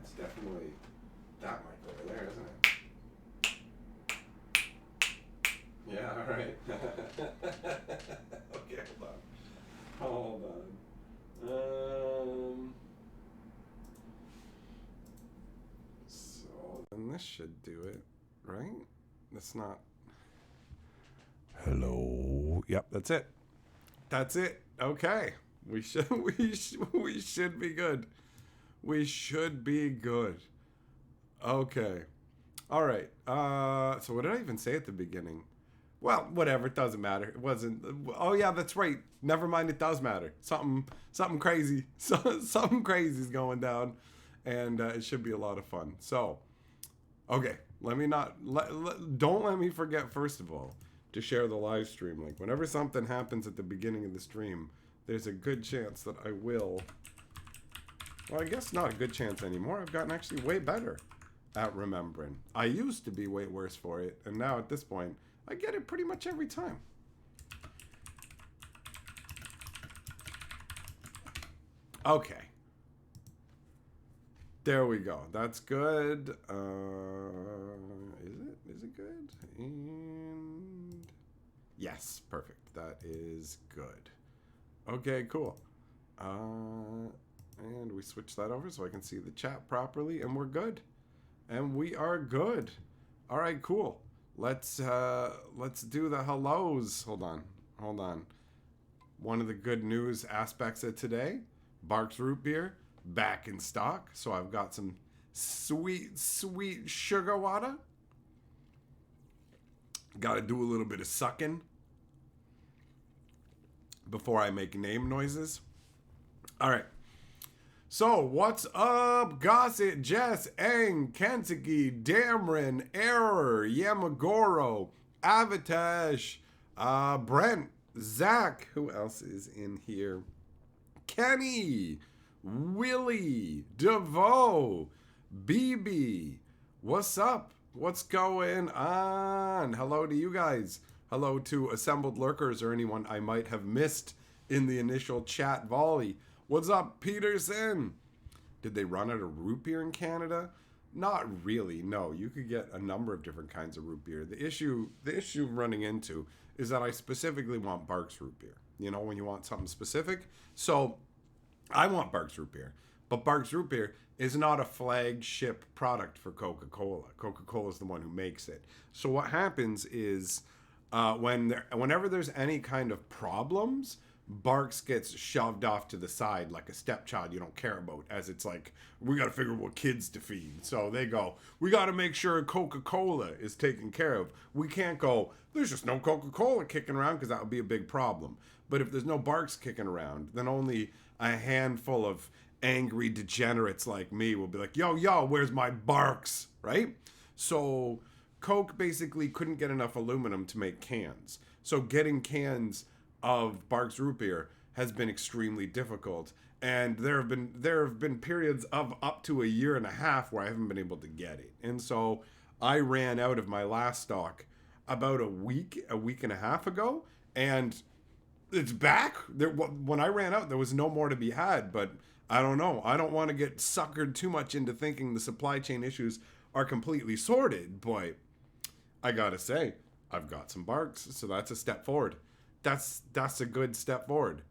it's definitely that mic over there, isn't it? Yeah, all right. Okay, hold on. So then this should do it, right? That's not. Hello. Yep, that's it. That's it. Okay. We should we should be good. We should be good. Okay. All right. So what did I even say at the beginning? Well, whatever. It doesn't matter. It wasn't. Oh yeah, that's right. Never mind. It does matter. Something crazy. Something crazy is going down, and it should be a lot of fun. So, okay. Let me not. Don't let me forget. First of all, to share the live stream link. Whenever something happens at the beginning of the stream, there's a good chance that I will. Well, I guess not a good chance anymore. I've gotten actually way better at remembering. I used to be way worse for it, and now at this point, I get it pretty much every time. Okay. There we go. That's good. Is it good? And yes, perfect. That is good. Okay, cool. And we switch that over so I can see the chat properly, and we're good. And we are good. All right, cool. Let's do the hellos. Hold on. One of the good news aspects of today, Barks Root Beer back in stock. So I've got some sweet sugar water. Got to do a little bit of sucking before I make name noises. All right. So, what's up, Gossett, Jess, Eng, Kentucky, Dameron, Error, Yamagoro, Avatash, Brent, Zach, who else is in here? Kenny, Willie, DeVoe, BB, what's up? What's going on? Hello to you guys. Hello to assembled lurkers or anyone I might have missed in the initial chat volley. What's up, Peterson? Did they run out of root beer in Canada? Not really, no. You could get a number of different kinds of root beer. The issue I'm running into is that I specifically want Barks root beer. You know, when you want something specific. So, I want Barks root beer. But Barks root beer is not a flagship product for Coca-Cola. Coca-Cola is the one who makes it. So what happens is whenever there's any kind of problems, Barks gets shoved off to the side like a stepchild you don't care about, as it's like, we got to figure out what kids to feed. So they go, we got to make sure Coca-Cola is taken care of. We can't go, there's just no Coca-Cola kicking around, because that would be a big problem. But if there's no Barks kicking around, then only a handful of angry degenerates like me will be like, yo, where's my Barks, right? So Coke basically couldn't get enough aluminum to make cans. So getting cans of Barks root beer has been extremely difficult, and there have been periods of up to a year and a half where I haven't been able to get it. And so I ran out of my last stock about a week and a half ago, and it's back. When I ran out, there was no more to be had, but I don't know. I don't want to get suckered too much into thinking the supply chain issues are completely sorted, but I gotta say, I've got some Barks, so that's a step forward. That's a good step forward.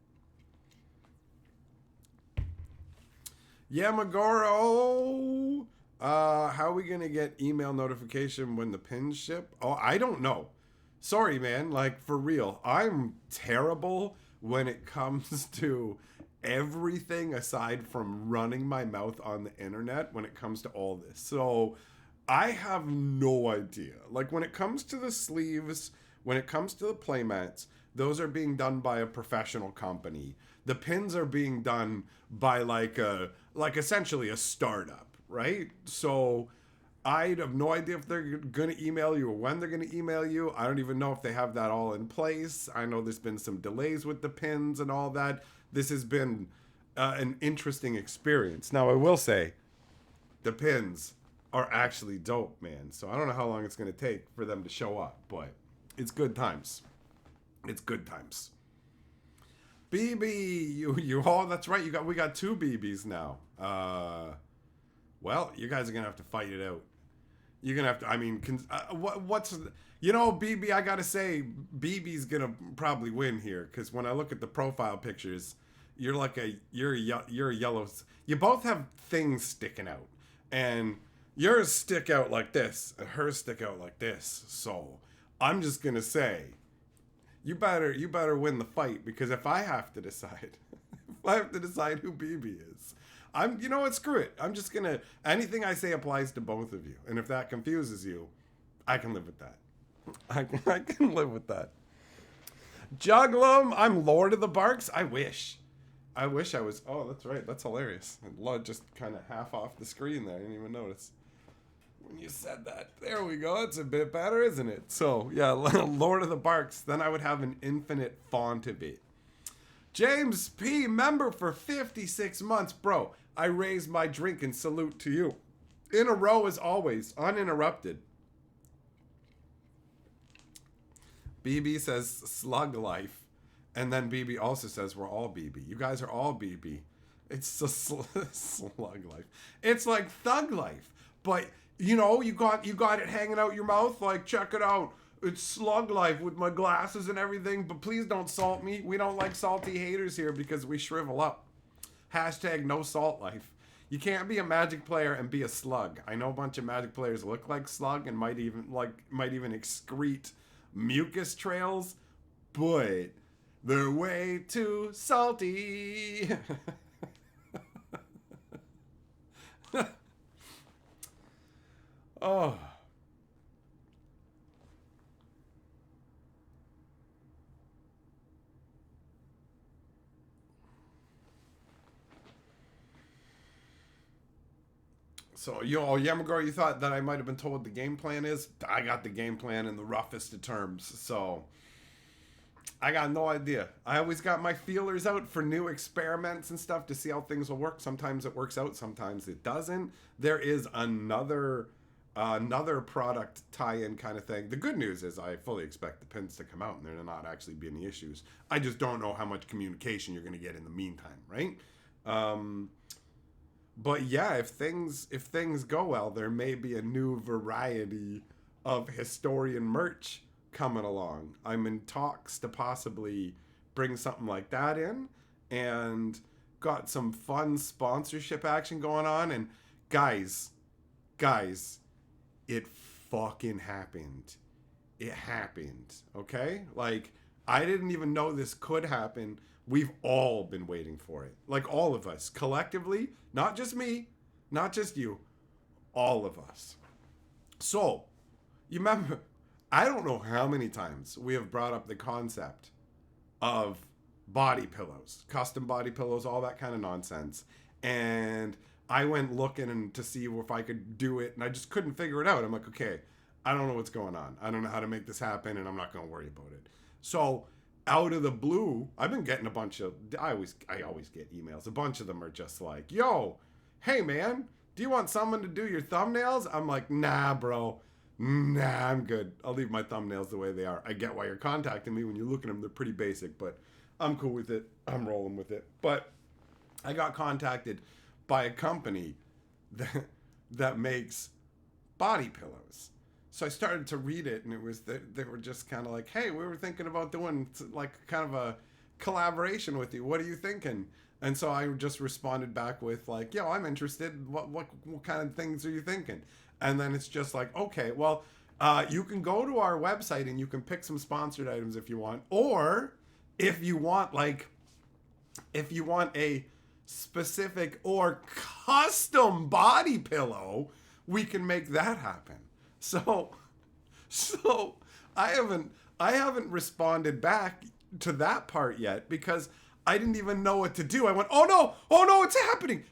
Yamagoro, how are we gonna get email notification when the pins ship? Oh, I don't know. Sorry, man. Like, for real, I'm terrible when it comes to everything aside from running my mouth on the internet when it comes to all this. So I have no idea. Like, when it comes to the sleeves, when it comes to the playmats, those are being done by a professional company. The pins are being done by like essentially a startup, right? So I have no idea if they're going to email you or when they're going to email you. I don't even know if they have that all in place. I know there's been some delays with the pins and all that. This has been an interesting experience. Now, I will say the pins are actually dope, man. So I don't know how long it's going to take for them to show up, but it's good times. It's good times. BB, you oh, that's right. We got two BBs now. Well, you guys are gonna have to fight it out. You're gonna have to. I mean, what's BB? I gotta say, BB's gonna probably win here because when I look at the profile pictures, you're a yellow. You both have things sticking out, and yours stick out like this, and hers stick out like this. So I'm just gonna say, you better win the fight because if I have to decide, if I have to decide who BB is. You know what, screw it. I'm just gonna, anything I say applies to both of you. And if that confuses you, I can live with that. I can live with that. Juglum, I'm Lord of the Barks. I wish I was, oh, that's right. That's hilarious. Just kind of half off the screen there. I didn't even notice when you said that. There we go. It's a bit better, isn't it? So, yeah, Lord of the Barks. Then I would have an infinite font of it. James P., member for 56 months. Bro, I raise my drink and salute to you. In a row as always, uninterrupted. BB says slug life. And then BB also says we're all BB. You guys are all BB. It's a slug life. It's like thug life. But, you got it hanging out your mouth. Like, check it out. It's slug life with my glasses and everything, but please don't salt me. We don't like salty haters here because we shrivel up. Hashtag no salt life. You can't be a Magic player and be a slug. I know a bunch of Magic players look like slug and might even excrete mucus trails, but they're way too salty. Oh. So, Yamagor, you thought that I might have been told what the game plan is? I got the game plan in the roughest of terms. So, I got no idea. I always got my feelers out for new experiments and stuff to see how things will work. Sometimes it works out, sometimes it doesn't. There is another product tie-in kind of thing. The good news is I fully expect the pins to come out and there to not actually be any issues. I just don't know how much communication you're going to get in the meantime, right? But yeah, if things go well, there may be a new variety of historian merch coming along. I'm in talks to possibly bring something like that in, and got some fun sponsorship action going on. And guys, it fucking happened. It happened, okay? Like, I didn't even know this could happen. We've all been waiting for it. Like, all of us, collectively, not just me, not just you, all of us. So, you remember, I don't know how many times we have brought up the concept of body pillows, custom body pillows, all that kind of nonsense. And I went looking to see if I could do it, and I just couldn't figure it out. I'm like, okay, I don't know what's going on. I don't know how to make this happen, and I'm not going to worry about it. So, out of the blue, I've been getting a bunch of, I always get emails. A bunch of them are just like, yo, hey man, do you want someone to do your thumbnails? I'm like, nah, bro. Nah, I'm good. I'll leave my thumbnails the way they are. I get why you're contacting me. When you look at them, they're pretty basic, but I'm cool with it. I'm rolling with it. But I got contacted by a company that makes body pillows. So I started to read it, and it was they were just kind of like, hey, we were thinking about doing like kind of a collaboration with you. What are you thinking? And so I just responded back with like, yo, I'm interested. What kind of things are you thinking? And then it's just like, okay, well, you can go to our website and you can pick some sponsored items if you want, or if you want a specific or custom body pillow, we can make that happen. So I haven't responded back to that part yet because I didn't even know what to do. I went, oh no, it's happening.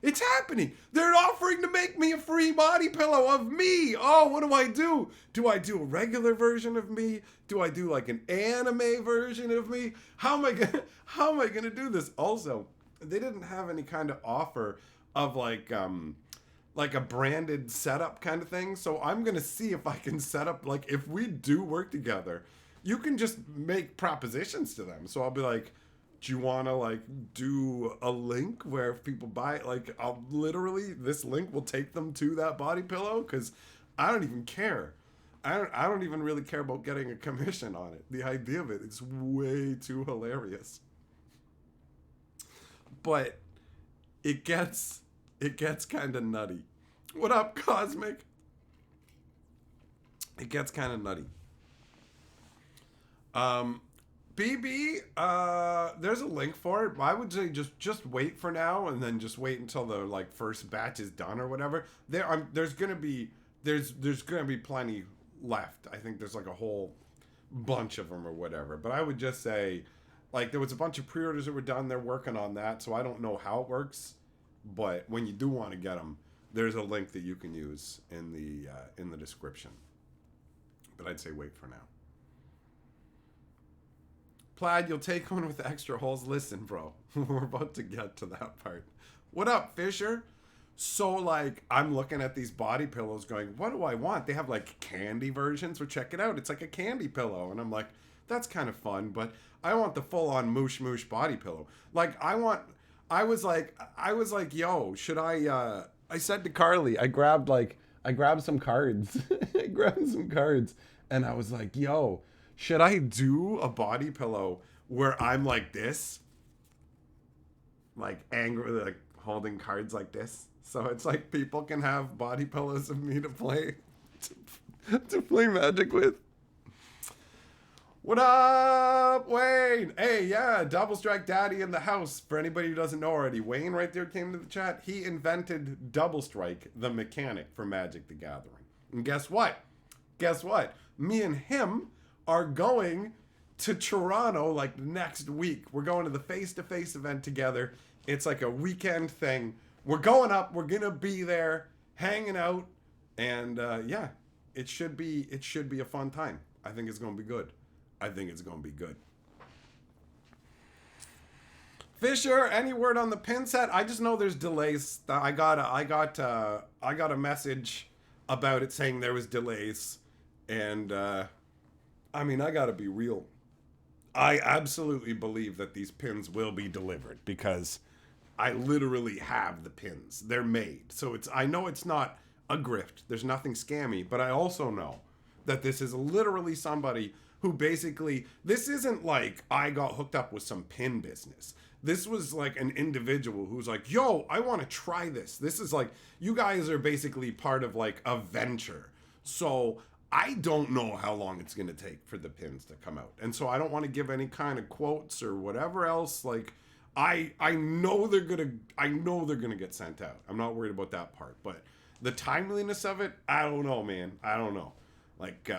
They're offering to make me a free body pillow of me. Oh, what do I do? Do I do a regular version of me? Do I do like an anime version of me? How am I gonna do this? Also, they didn't have any kind of offer of like a branded setup kind of thing. So I'm going to see if I can set up, like, if we do work together, you can just make propositions to them. So I'll be like, Do you want to like do a link where if people buy it, like I'll literally this link will take them to that body pillow? Because I don't even care. I don't even really care about getting a commission on it. The idea of it is way too hilarious. But it gets kind of nutty. What up, Cosmic? It gets kind of nutty. BB, there's a link for it. I would say just wait for now, and then just wait until the like first batch is done or whatever. There's gonna be plenty left. I think there's like a whole bunch of them or whatever. But I would just say, like, there was a bunch of pre-orders that were done. They're working on that, so I don't know how it works. But when you do want to get them, there's a link that you can use in the description. But I'd say wait for now. Plaid, you'll take one with extra holes. Listen, bro, we're about to get to that part. What up, Fisher? So, like, I'm looking at these body pillows going, what do I want? They have, like, candy versions. Well, check it out. It's like a candy pillow. And I'm like, that's kind of fun, but I want the full-on moosh body pillow. Like, I was like, yo, should I said to Carly, I grabbed some cards. I grabbed some cards. And I was like, yo, should I do a body pillow where I'm like this? Like angry, like holding cards like this. So it's like people can have body pillows of me to play to play Magic with. What up, Wayne? Hey, yeah, Double Strike Daddy in the house. For anybody who doesn't know already, Wayne right there came to the chat. He invented Double Strike, the mechanic for Magic the Gathering. And guess what? Me and him are going to Toronto like next week. We're going to the face-to-face event together. It's like a weekend thing. We're going up. We're gonna be there, hanging out, and yeah, it should be a fun time. I think it's gonna be good. Fisher, any word on the pin set? I just know there's delays. I got a message about it saying there was delays, and I mean, I gotta be real. I absolutely believe that these pins will be delivered because I literally have the pins. They're made. So I know it's not a grift. There's nothing scammy, but I also know that this is literally somebody who basically, this isn't like I got hooked up with some pin business. This was like an individual who's like, yo, I want to try this. This is like, you guys are basically part of like a venture. So I don't know how long it's going to take for the pins to come out. And so I don't want to give any kind of quotes or whatever else. Like, I know they're going to get sent out. I'm not worried about that part, but the timeliness of it, I don't know, man. I don't know. Like,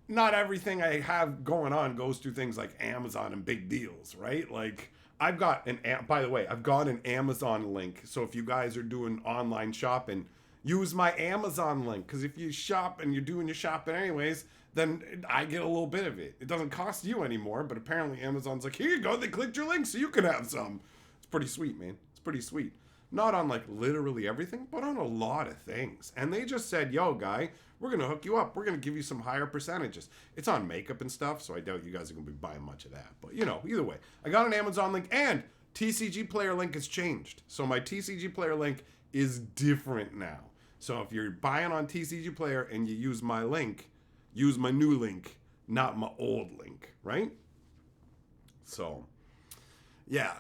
not everything I have going on goes through things like Amazon and big deals, right? Like, by the way, I've got an Amazon link. So if you guys are doing online shopping, use my Amazon link. Because if you shop and you're doing your shopping anyways, then I get a little bit of it. It doesn't cost you anymore, but apparently Amazon's like, here you go, they clicked your link so you can have some. It's pretty sweet, man. It's pretty sweet. Not on like literally everything, but on a lot of things. And they just said, yo, guy, we're going to hook you up. We're going to give you some higher percentages. It's on makeup and stuff, so I doubt you guys are going to be buying much of that. But, you know, either way, I got an Amazon link, and TCG Player link has changed. So my TCG Player link is different now. So if you're buying on TCG Player and you use my link, use my new link, not my old link, right? So, yeah,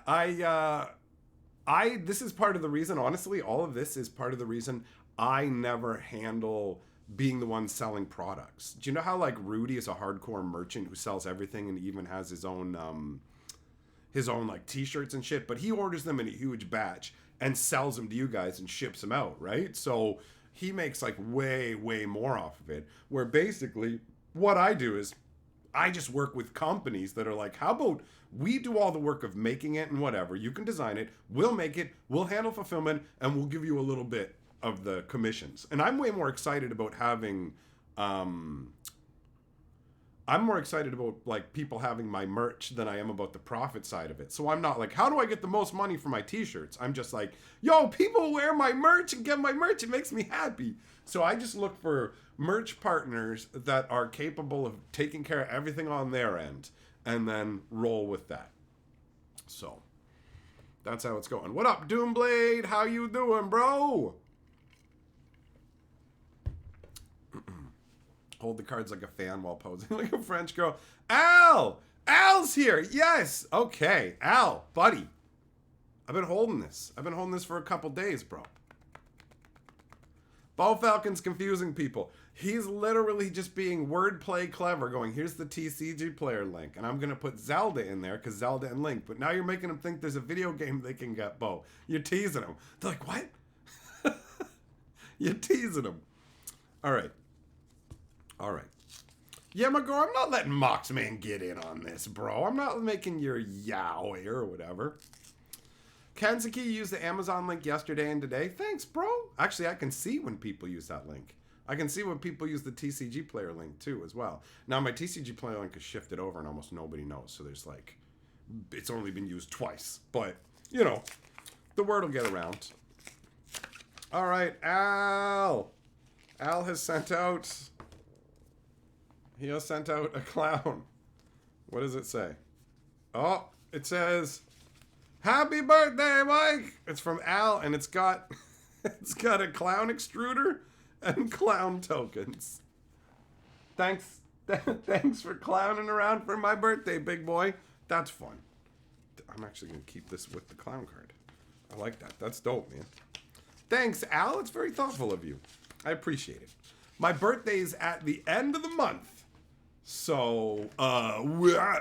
this is part of the reason, honestly, all of this is part of the reason I never handle being the one selling products. Do you know how like Rudy is a hardcore merchant who sells everything and even has his own like t-shirts and shit, but he orders them in a huge batch and sells them to you guys and ships them out, right? So he makes like way more off of it, where basically what I do is I just work with companies that are like, how about we do all the work of making it and whatever, you can design it, we'll make it, we'll handle fulfillment, and we'll give you a little bit of the commissions. And I'm way more excited about having I'm more excited about like people having my merch than I am about the profit side of it. So I'm not like, how do I get the most money for my t-shirts? I'm just like, yo, people wear my merch and get my merch. It makes me happy. So I just look for merch partners that are capable of taking care of everything on their end and then roll with that. So that's how it's going. What up, Doomblade? How you doing, bro? Hold the cards like a fan while posing like a French girl. Al! Al's here! Yes! Okay, Al, buddy. I've been holding this. I've been holding this for a couple days, bro. Bo Falcon's confusing people. He's literally just being wordplay clever, going, here's the TCG player link, and I'm going to put Zelda in there, because Zelda and Link. But now you're making them think there's a video game they can get, Bo. You're teasing them. They're like, what? You're teasing them. All right. All right. Yamago, I'm not letting Moxman get in on this, bro. I'm not making your yaoi or whatever. Kenzuki used the Amazon link yesterday and today. Thanks, bro. Actually, I can see when people use that link. I can see when people use the TCG player link too as well. Now, my TCG player link is shifted over and almost nobody knows. So there's like, it's only been used twice. But, you know, the word will get around. All right, Al. Al has sent out... He has sent out a clown. What does it say? Oh, it says, "Happy birthday, Mike!" It's from Al, and it's got it's got a clown extruder and clown tokens. Thanks for clowning around for my birthday, big boy. That's fun. I'm actually gonna keep this with the clown card. I like that. That's dope, man. Thanks, Al. It's very thoughtful of you. I appreciate it. My birthday's at the end of the month. So, yeah,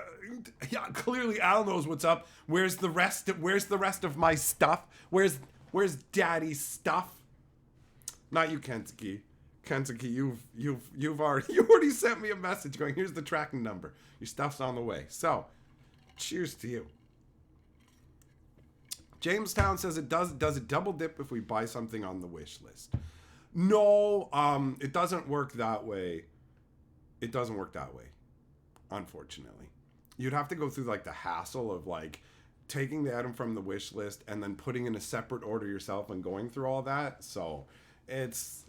clearly Al knows what's up. Where's the rest of my stuff? Where's Daddy's stuff? Not you, Kentucky. Kentucky, you already sent me a message going, here's the tracking number. Your stuff's on the way. So, cheers to you. Jamestown says does it double dip if we buy something on the wish list? No, it doesn't work that way. It doesn't work that way, unfortunately. You'd have to go through like the hassle of like taking the item from the wish list and then putting in a separate order yourself and going through all that. So it's,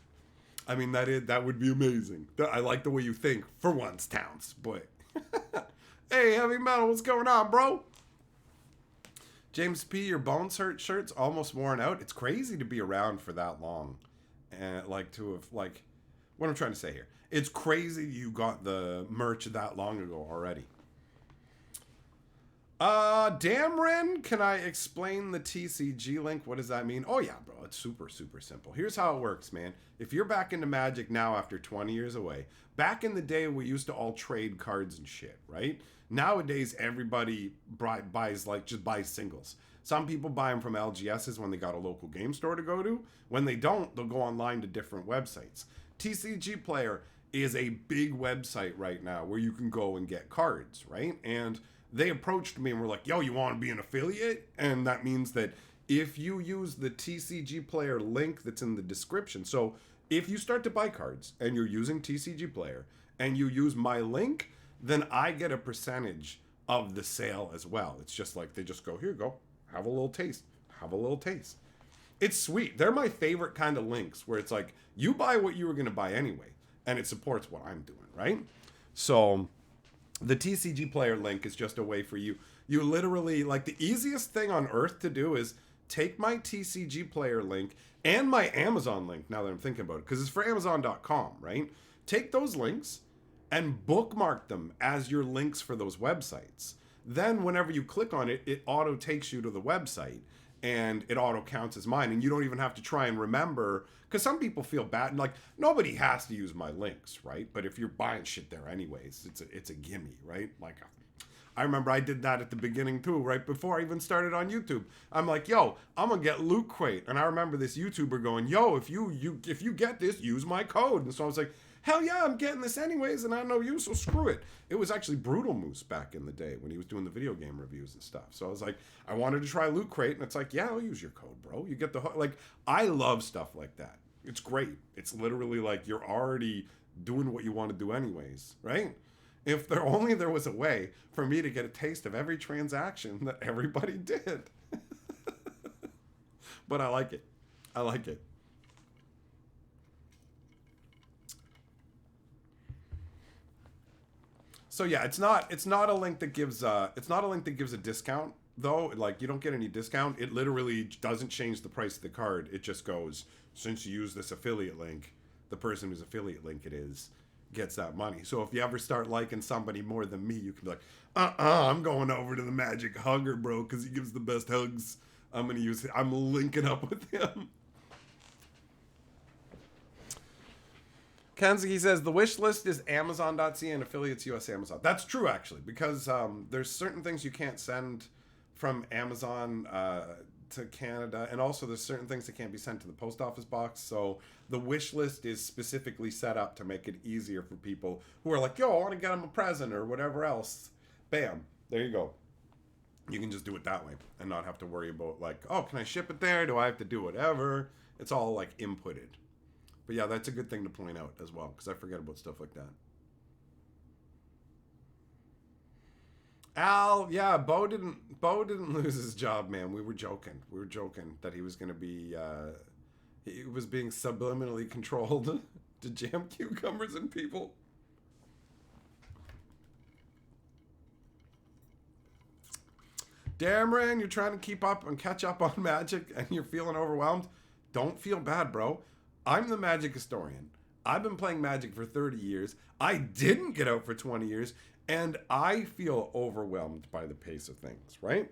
I mean, that would be amazing. I like the way you think for once, Towns. But hey, Heavy Metal, what's going on, bro? James P, your Bones Hurt shirt's almost worn out. It's crazy to be around for that long, and like to have like, what I'm trying to say here. It's crazy you got the merch that long ago already. Damren, can I explain the TCG link? What does that mean? Oh yeah, bro, it's super, super simple. Here's how it works, man. If you're back into Magic now after 20 years away, back in the day we used to all trade cards and shit, right? Nowadays, everybody buys singles. Some people buy them from LGSs when they got a local game store to go to. When they don't, they'll go online to different websites. TCG Player is a big website right now where you can go and get cards, right? And they approached me and were like, yo, you want to be an affiliate? And that means that if you use the TCG Player link that's in the description, so if you start to buy cards and you're using TCG Player and you use my link, then I get a percentage of the sale as well. It's just like, they just go, here you go, have a little taste, have a little taste. It's sweet. They're my favorite kind of links where it's like, you buy what you were going to buy anyway, and it supports what I'm doing, right? So the TCG Player link is just a way for you. You literally, like, the easiest thing on earth to do is take my TCG Player link and my Amazon link, now that I'm thinking about it, because it's for Amazon.com, right? Take those links and bookmark them as your links for those websites. Then whenever you click on it, it auto takes you to the website and it auto counts as mine. And you don't even have to try and remember, because some people feel bad and like, nobody has to use my links, right? But if you're buying shit there anyways, it's a gimme, right? Like, I remember I did that at the beginning too, right before I even started on YouTube. I'm like, yo, I'm gonna get Loot Crate. And I remember this YouTuber going, yo, if you get this, use my code. And so I was like, hell yeah, I'm getting this anyways, and I know you, so screw it. It was actually Brutal Moose back in the day when he was doing the video game reviews and stuff. So I was like, I wanted to try Loot Crate, and it's like, yeah, I'll use your code, bro. You get the, like, I love stuff like that. It's great. It's literally like you're already doing what you want to do anyways, right? If there was a way for me to get a taste of every transaction that everybody did. But I like it. I like it. So yeah, it's not a link that gives a discount, though, like you don't get any discount. It literally doesn't change the price of the card. It just goes, since you use this affiliate link, the person whose affiliate link it is gets that money. So if you ever start liking somebody more than me, you can be like, I'm going over to the Magic Hugger, bro, because he gives the best hugs. I'm linking up with him. Kanzuki says the wish list is Amazon.ca and affiliates US Amazon. That's true, actually, because there's certain things you can't send from Amazon to Canada, and also there's certain things that can't be sent to the post office box. So the wish list is specifically set up to make it easier for people who are like, yo, I want to get them a present or whatever else. Bam, there you go. You can just do it that way and not have to worry about like, oh, can I ship it there? Do I have to do whatever? It's all like inputted. But yeah, that's a good thing to point out as well, because I forget about stuff like that. Al, yeah, Bo didn't lose his job, man. We were joking that he was gonna be he was being subliminally controlled to jam cucumbers in people. Dameron, you're trying to keep up and catch up on Magic and you're feeling overwhelmed. Don't feel bad, bro. I'm the Magic historian. I've been playing Magic for 30 years. I didn't get out for 20 years, and I feel overwhelmed by the pace of things, right?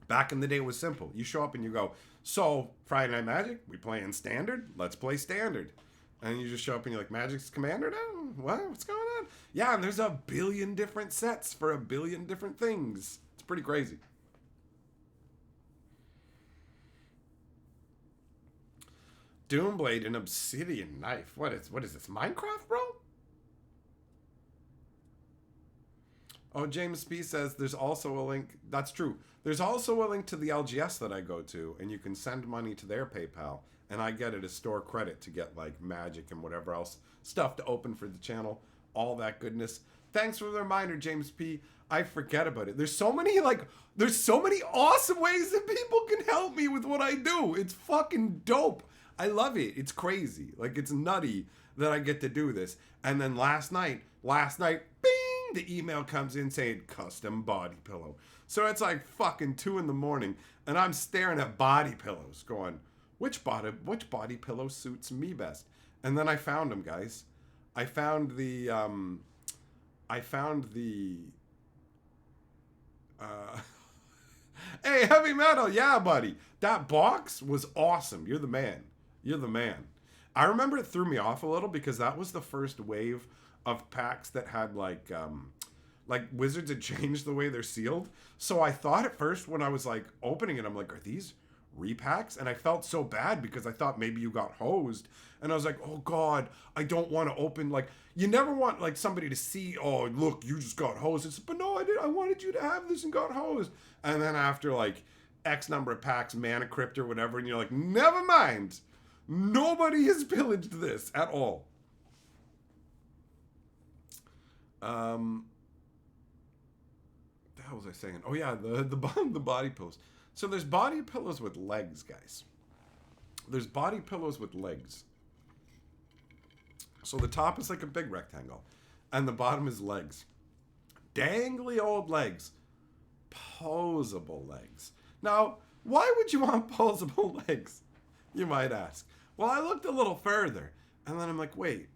Back in the day, it was simple. You show up and you go, so Friday Night Magic, we play in Standard? Let's play Standard. And you just show up and you're like, Magic's Commander now? What? What's going on? Yeah, and there's a billion different sets for a billion different things. It's pretty crazy. Doomblade, an obsidian knife. What is this? Minecraft, bro? Oh, James P says there's also a link. That's true. There's also a link to the LGS that I go to, and you can send money to their PayPal, and I get it as store credit to get like Magic and whatever else stuff to open for the channel. All that goodness. Thanks for the reminder, James P. I forget about it. There's so many awesome ways that people can help me with what I do. It's fucking dope. I love it. It's crazy. Like, it's nutty that I get to do this. And then last night, bing, the email comes in saying custom body pillow. So it's like fucking 2 a.m, and I'm staring at body pillows going, which body pillow suits me best? And then I found them, guys. I found the hey, heavy metal. Yeah, buddy. That box was awesome. You're the man. You're the man. I remember it threw me off a little because that was the first wave of packs that had like Wizards had changed the way they're sealed. So I thought at first when I was like opening it, I'm like, are these repacks? And I felt so bad because I thought maybe you got hosed. And I was like, oh God, I don't want to open, like, you never want like somebody to see, oh, look, you just got hosed. It's, but no, I wanted you to have this and got hosed. And then after like X number of packs, Mana Crypt or whatever, and you're like, never mind. Nobody has pillaged this at all. What the hell was I saying? Oh yeah, the body pillows. So there's body pillows with legs, guys. There's body pillows with legs. So the top is like a big rectangle, and the bottom is legs. Dangly old legs. Posable legs. Now, why would you want posable legs? You might ask. Well, I looked a little further, and then I'm like, wait,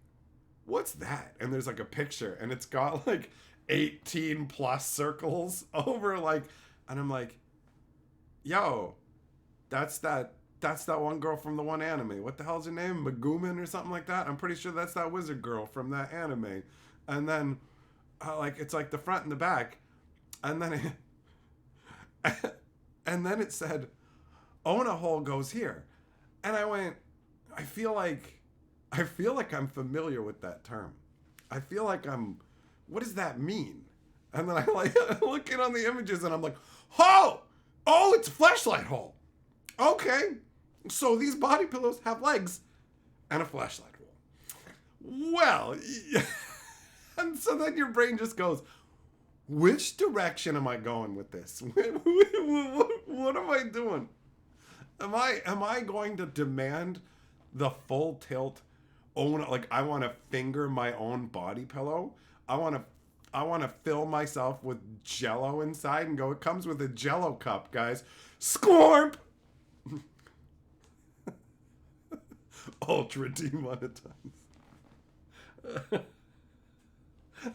what's that? And there's like a picture, and it's got like 18 plus circles over like, and I'm like, yo, that's that one girl from the one anime. What the hell's her name? Megumin or something like that? I'm pretty sure that's that wizard girl from that anime. And then, like, it's like the front and the back, and then it said, Ona hole goes here. And I went, I feel like I'm familiar with that term. I feel like what does that mean? And then I like looking on the images and I'm like, oh, it's a fleshlight hole. Okay. So these body pillows have legs and a fleshlight hole. Well, and so then your brain just goes, which direction am I going with this? What am I doing? Am I going to demand the full tilt own, like I want to finger my own body pillow? I want I want to fill myself with Jello inside and go, it comes with a Jello cup, guys. Scorp! Ultra demonetized.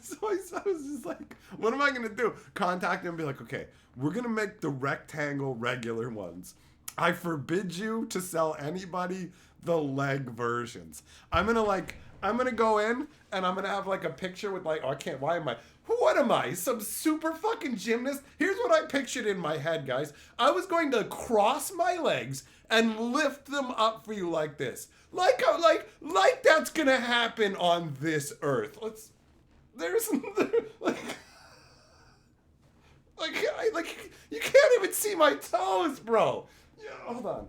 So I was just like, what am I going to do? Contact him and be like, okay, we're going to make the rectangle regular ones. I forbid you to sell anybody the leg versions. I'm going to go in and I'm going to have like a picture with like, oh, I can't, what am I? Some super fucking gymnast? Here's what I pictured in my head, guys. I was going to cross my legs and lift them up for you like this. Like that's going to happen on this earth. You can't even see my toes, bro. Yeah, hold on.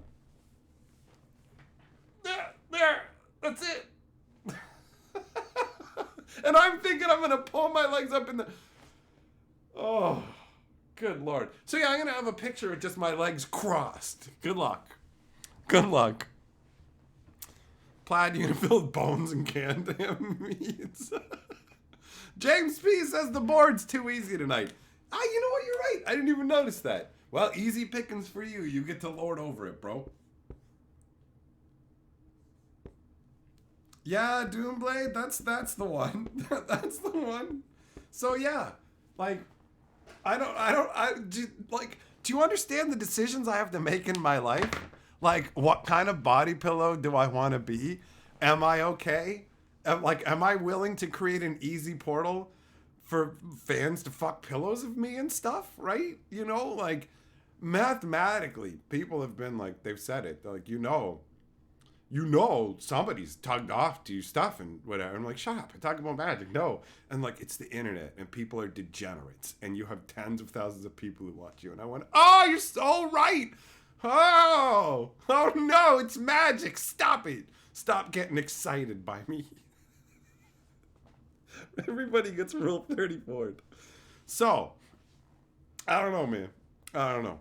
There, that's it. And I'm thinking I'm gonna pull my legs up in the. Oh, good lord. So yeah, I'm gonna have a picture of just my legs crossed. Good luck. Good luck. Plaid, you gonna fill with bones and canned meats. James P says the board's too easy tonight. You know what? You're right. I didn't even notice that. Well, easy pickings for you. You get to lord over it, bro. Yeah, Doomblade. That's the one. That's the one. So yeah, like, do you understand the decisions I have to make in my life? Like, what kind of body pillow do I want to be? Am I okay? Am I willing to create an easy portal for fans to fuck pillows of me and stuff, right? You know, like, mathematically, people have been like, they've said it. They're like, somebody's tugged off to stuff and whatever. I'm like, shut up. I talk about magic. No. And like, it's the internet and people are degenerates and you have tens of thousands of people who watch you. And I went, oh, you're so right. Oh no, it's magic. Stop it. Stop getting excited by me. Everybody gets Rule 34'd. So, I don't know, man. I don't know.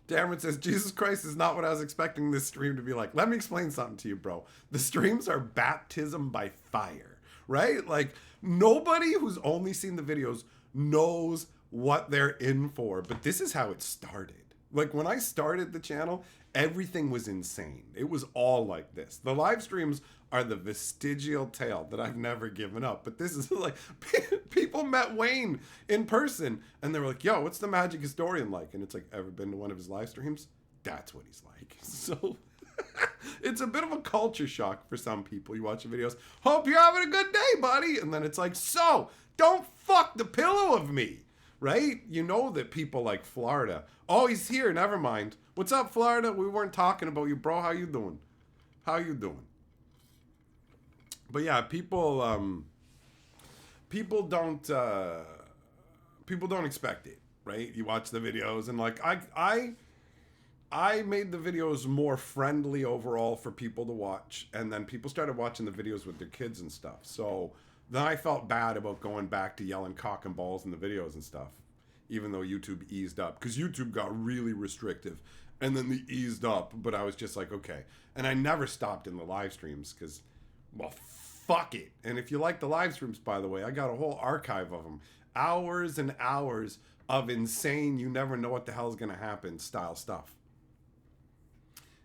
Dameron says, Jesus Christ is not what I was expecting this stream to be like. Let me explain something to you, bro. The streams are baptism by fire, right? Like, nobody who's only seen the videos knows what they're in for. But this is how it started. Like, when I started the channel, everything was insane. It was all like this. The live streams are the vestigial tale that I've never given up. But this is like, people met Wayne in person and they were like, yo, what's the magic historian like? And it's like, ever been to one of his live streams? That's what he's like. So it's a bit of a culture shock for some people. You watch the videos, hope you're having a good day, buddy. And then it's like, so don't fuck the pillow of me, right? You know that people like Florida. Oh, he's here. Never mind. What's up, Florida? We weren't talking about you, bro. How you doing? How you doing? But yeah, people don't expect it, right? You watch the videos and like I made the videos more friendly overall for people to watch, and then people started watching the videos with their kids and stuff. So then I felt bad about going back to yelling cock and balls in the videos and stuff, even though YouTube eased up, because YouTube got really restrictive and then they eased up. But I was just like, okay. And I never stopped in the live streams because, well, fuck it. And if you like the live streams, by the way, I got a whole archive of them. Hours and hours of insane, you never know what the hell is going to happen style stuff.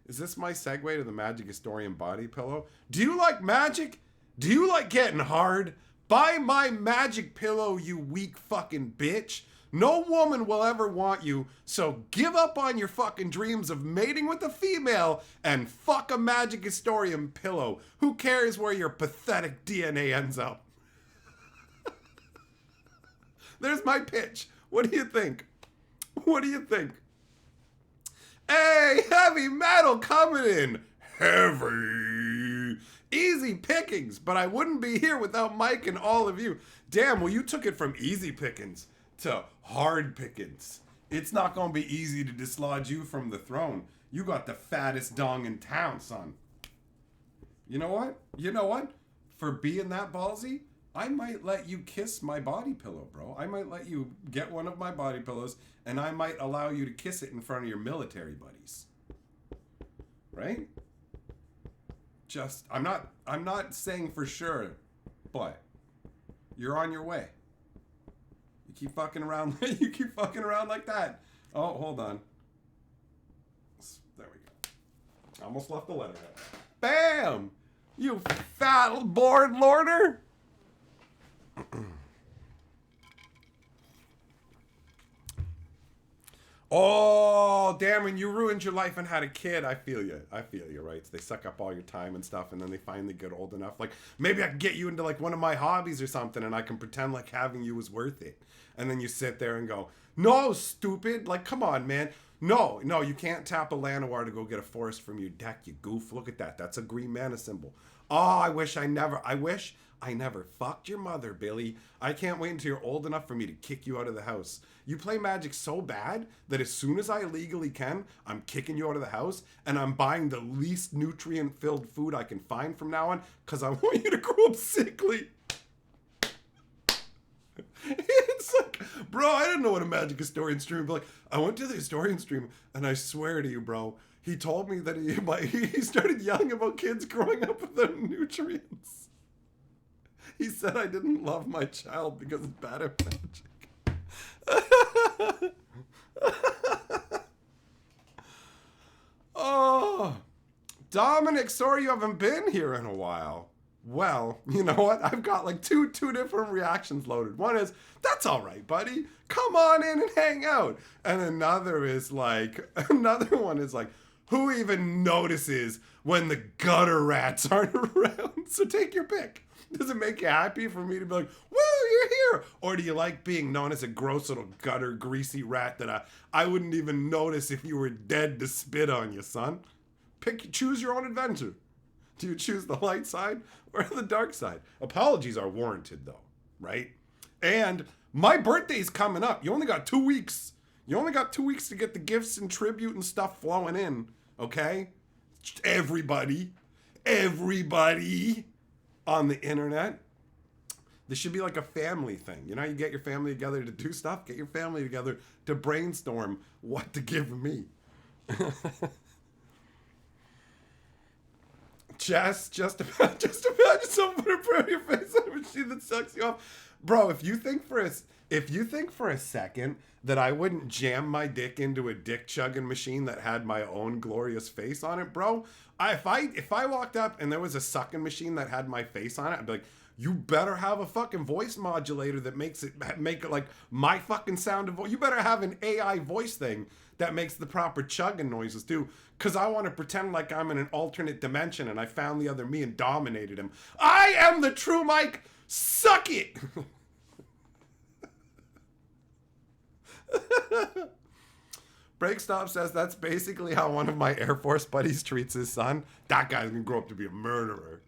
Is this my segue to the Magic Historian body pillow? Do you like magic? Do you like getting hard? Buy my magic pillow, you weak fucking bitch. No woman will ever want you, so give up on your fucking dreams of mating with a female and fuck a Magic Historian pillow. Who cares where your pathetic DNA ends up? There's my pitch. What do you think? What do you think? Hey, heavy metal coming in. Heavy. Easy pickings, but I wouldn't be here without Mike and all of you. Damn, well, you took it from easy pickings to hard pickings. It's not gonna be easy to dislodge you from the throne. You got the fattest dong in town, son. You know what? You know what? For being that ballsy, I might let you kiss my body pillow, bro. I might let you get one of my body pillows, and I might allow you to kiss it in front of your military buddies. Right? I'm not saying for sure, but you're on your way. keep fucking around. You keep fucking around like that. Oh, hold on. There we go. Almost left the letterhead. Bam! You fat board lorder. Oh, damn, when you ruined your life and had a kid, I feel you, right? So they suck up all your time and stuff, and then they finally get old enough. Like, maybe I can get you into, like, one of my hobbies or something, and I can pretend like having you was worth it. And then you sit there and go, no, stupid. Like, come on, man. No, you can't tap a Llanowar to go get a forest from your deck, you goof. Look at that. That's a green mana symbol. Oh, I wish I never fucked your mother, Billy. I can't wait until you're old enough for me to kick you out of the house. You play Magic so bad that as soon as I legally can, I'm kicking you out of the house and I'm buying the least nutrient-filled food I can find from now on because I want you to grow up sickly. It's like, bro, I didn't know what a Magic Historian stream would be like. I went to the Historian stream and I swear to you, bro, he told me that he started yelling about kids growing up without nutrients. He said I didn't love my child because it's bad at Magic. Oh, Dominic, sorry you haven't been here in a while. Well, you know what? I've got like two different reactions loaded. One is, that's all right, buddy. Come on in and hang out. And another one is like, who even notices when the gutter rats aren't around? So take your pick. Does it make you happy for me to be like, woo, you're here? Or do you like being known as a gross little gutter greasy rat that I wouldn't even notice if you were dead to spit on you, son? Choose your own adventure. Do you choose the light side or the dark side? Apologies are warranted though, right? And my birthday's coming up. You only got 2 weeks. You only got 2 weeks to get the gifts and tribute and stuff flowing in, okay? Everybody on the internet. This should be like a family thing. You know how you get your family together to do stuff? Get your family together to brainstorm what to give me. Just imagine someone put a prayer on your face on a machine that sucks you off. Bro, if you think for a second that I wouldn't jam my dick into a dick chugging machine that had my own glorious face on it, bro, if I walked up and there was a sucking machine that had my face on it, I'd be like, you better have a fucking voice modulator that make it like my fucking sound of voice. You better have an AI voice thing that makes the proper chugging noises too. Cause I want to pretend like I'm in an alternate dimension and I found the other me and dominated him. I am the true Mike. Suck it. Breakstop says that's basically how one of my Air Force buddies treats his son. That guy's gonna grow up to be a murderer.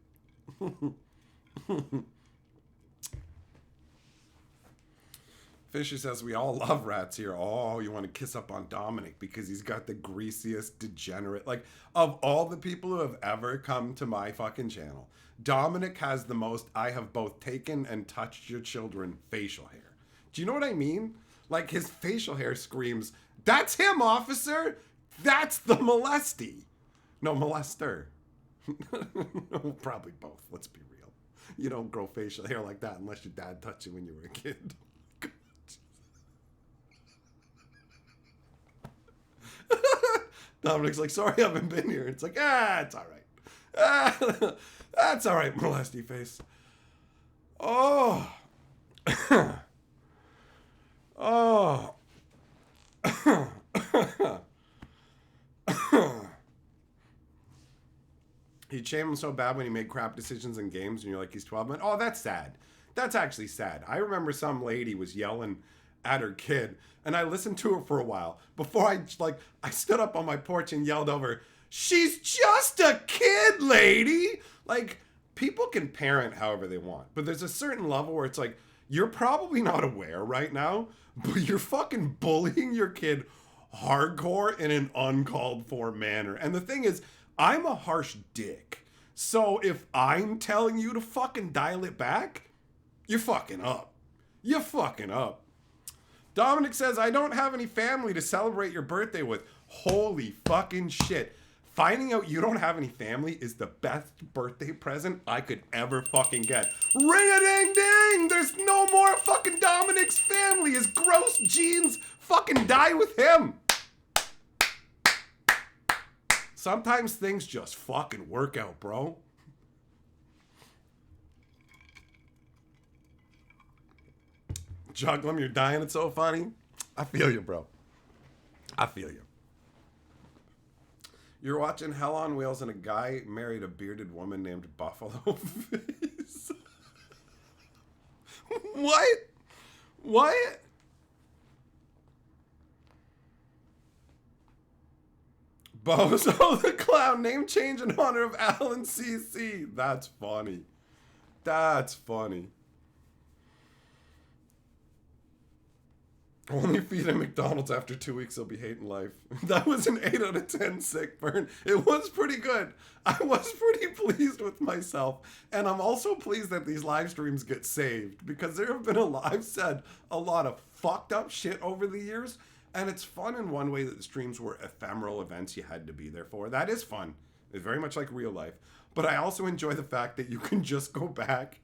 Fisher says we all love rats here. Oh, you want to kiss up on Dominic because he's got the greasiest degenerate. Like, of all the people who have ever come to my fucking channel, Dominic has the most I have both taken and touched your children facial hair. Do you know what I mean? Like, his facial hair screams, that's him, officer! That's the molesty. No, molester. No, probably both, let's be real. You don't grow facial hair like that unless your dad touched you when you were a kid. Dominic's like, sorry I haven't been here. It's like, it's all right. That's all right, molesty face. Oh. Oh. He'd shame him so bad when he made crap decisions in games and you're like, he's 12. Oh, that's sad. That's actually sad. I remember some lady was yelling at her kid and I listened to her for a while before I stood up on my porch and yelled over, she's just a kid, lady. Like, people can parent however they want, but there's a certain level where it's like, you're probably not aware right now, but you're fucking bullying your kid hardcore in an uncalled for manner. And the thing is, I'm a harsh dick. So if I'm telling you to fucking dial it back, you're fucking up. You're fucking up. Dominic says, I don't have any family to celebrate your birthday with. Holy fucking shit. Finding out you don't have any family is the best birthday present I could ever fucking get. Ring-a-ding-ding! There's no more fucking Dominic's family. His gross genes fucking die with him. Sometimes things just fucking work out, bro. Juglum, you're dying. It's so funny. I feel you, bro. I feel you. You're watching Hell on Wheels and a guy married a bearded woman named Buffalo Face. What? What? Bozo the Clown, name change in honor of Alan CC. That's funny. That's funny. Only feed him McDonald's after 2 weeks, he'll be hating life. That was an 8 out of 10 sick burn. It was pretty good. I was pretty pleased with myself. And I'm also pleased that these live streams get saved, because there have been I've said a lot of fucked up shit over the years. And it's fun in one way that the streams were ephemeral events you had to be there for. That is fun. It's very much like real life. But I also enjoy the fact that you can just go back.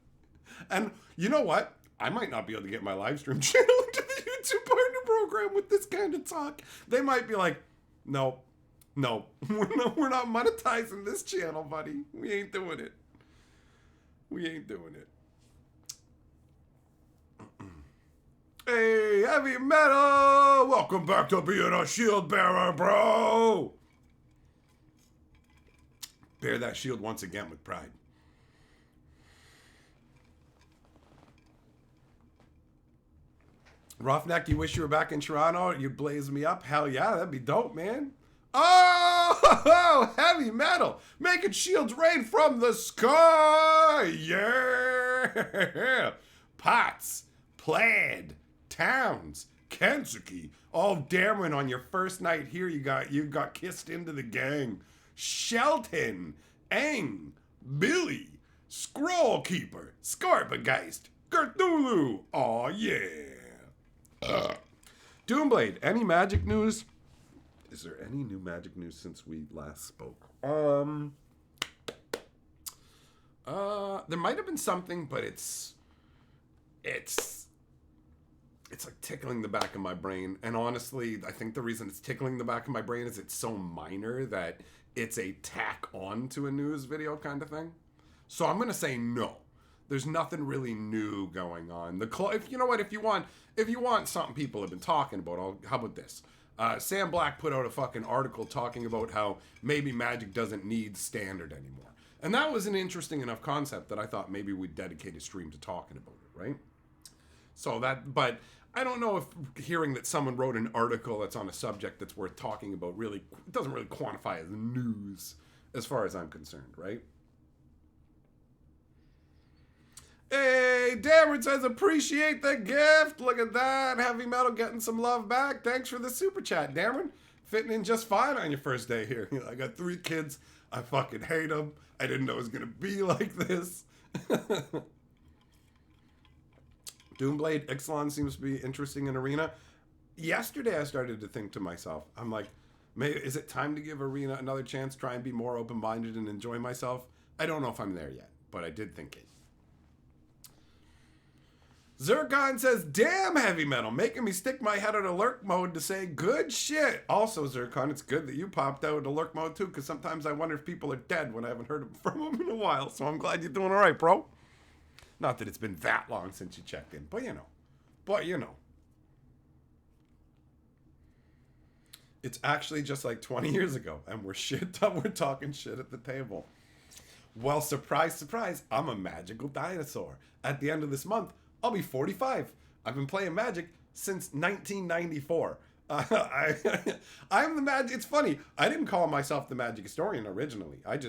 And you know what? I might not be able to get my live stream channel into the YouTube partner program with this kind of talk. They might be like, no, we're not monetizing this channel, buddy. We ain't doing it. We ain't doing it. Hey, heavy metal! Welcome back to being a shield bearer, bro! Bear that shield once again with pride. Roughneck, you wish you were back in Toronto? You'd blaze me up? Hell yeah, that'd be dope, man. Oh, heavy metal! Making shields rain from the sky! Yeah! Pots, plaid, towns, Kentucky. Oh, Darwin, on your first night here, you got kissed into the gang. Shelton, Eng, Billy, Scroll Keeper, Scarpageist, Cthulhu. Oh yeah. Doomblade, any magic news? Is there any new magic news since we last spoke? There might have been something, but it's like tickling the back of my brain. And honestly, I think the reason it's tickling the back of my brain is it's so minor that it's a tack on to a news video kind of thing. So I'm going to say no. There's nothing really new going on. If you know what, if you want something people have been talking about, how about this? Sam Black put out a fucking article talking about how maybe Magic doesn't need standard anymore. And that was an interesting enough concept that I thought maybe we'd dedicate a stream to talking about it, right? But I don't know if hearing that someone wrote an article that's on a subject that's worth talking about really doesn't really quantify as news as far as I'm concerned, right? Hey, Dameron says, appreciate the gift. Look at that. Heavy Metal getting some love back. Thanks for the super chat, Dameron. Fitting in just fine on your first day here. I got 3 kids. I fucking hate them. I didn't know it was going to be like this. Doomblade, Ixalan seems to be interesting in Arena. Yesterday, I started to think to myself, I'm like, is it time to give Arena another chance, try and be more open-minded and enjoy myself? I don't know if I'm there yet, but I did think it. Zircon says, damn, Heavy Metal, making me stick my head out of lurk mode to say good shit. Also, Zircon, it's good that you popped out of lurk mode too, because sometimes I wonder if people are dead when I haven't heard from them in a while. So I'm glad you're doing all right, bro. Not that it's been that long since you checked in, but you know. It's actually just like 20 years ago, and we're talking shit at the table. Well, surprise, surprise, I'm a magical dinosaur. At the end of this month, I'll be 45. I've been playing Magic since 1994. I'm the Magic. It's funny. I didn't call myself the Magic Historian originally. I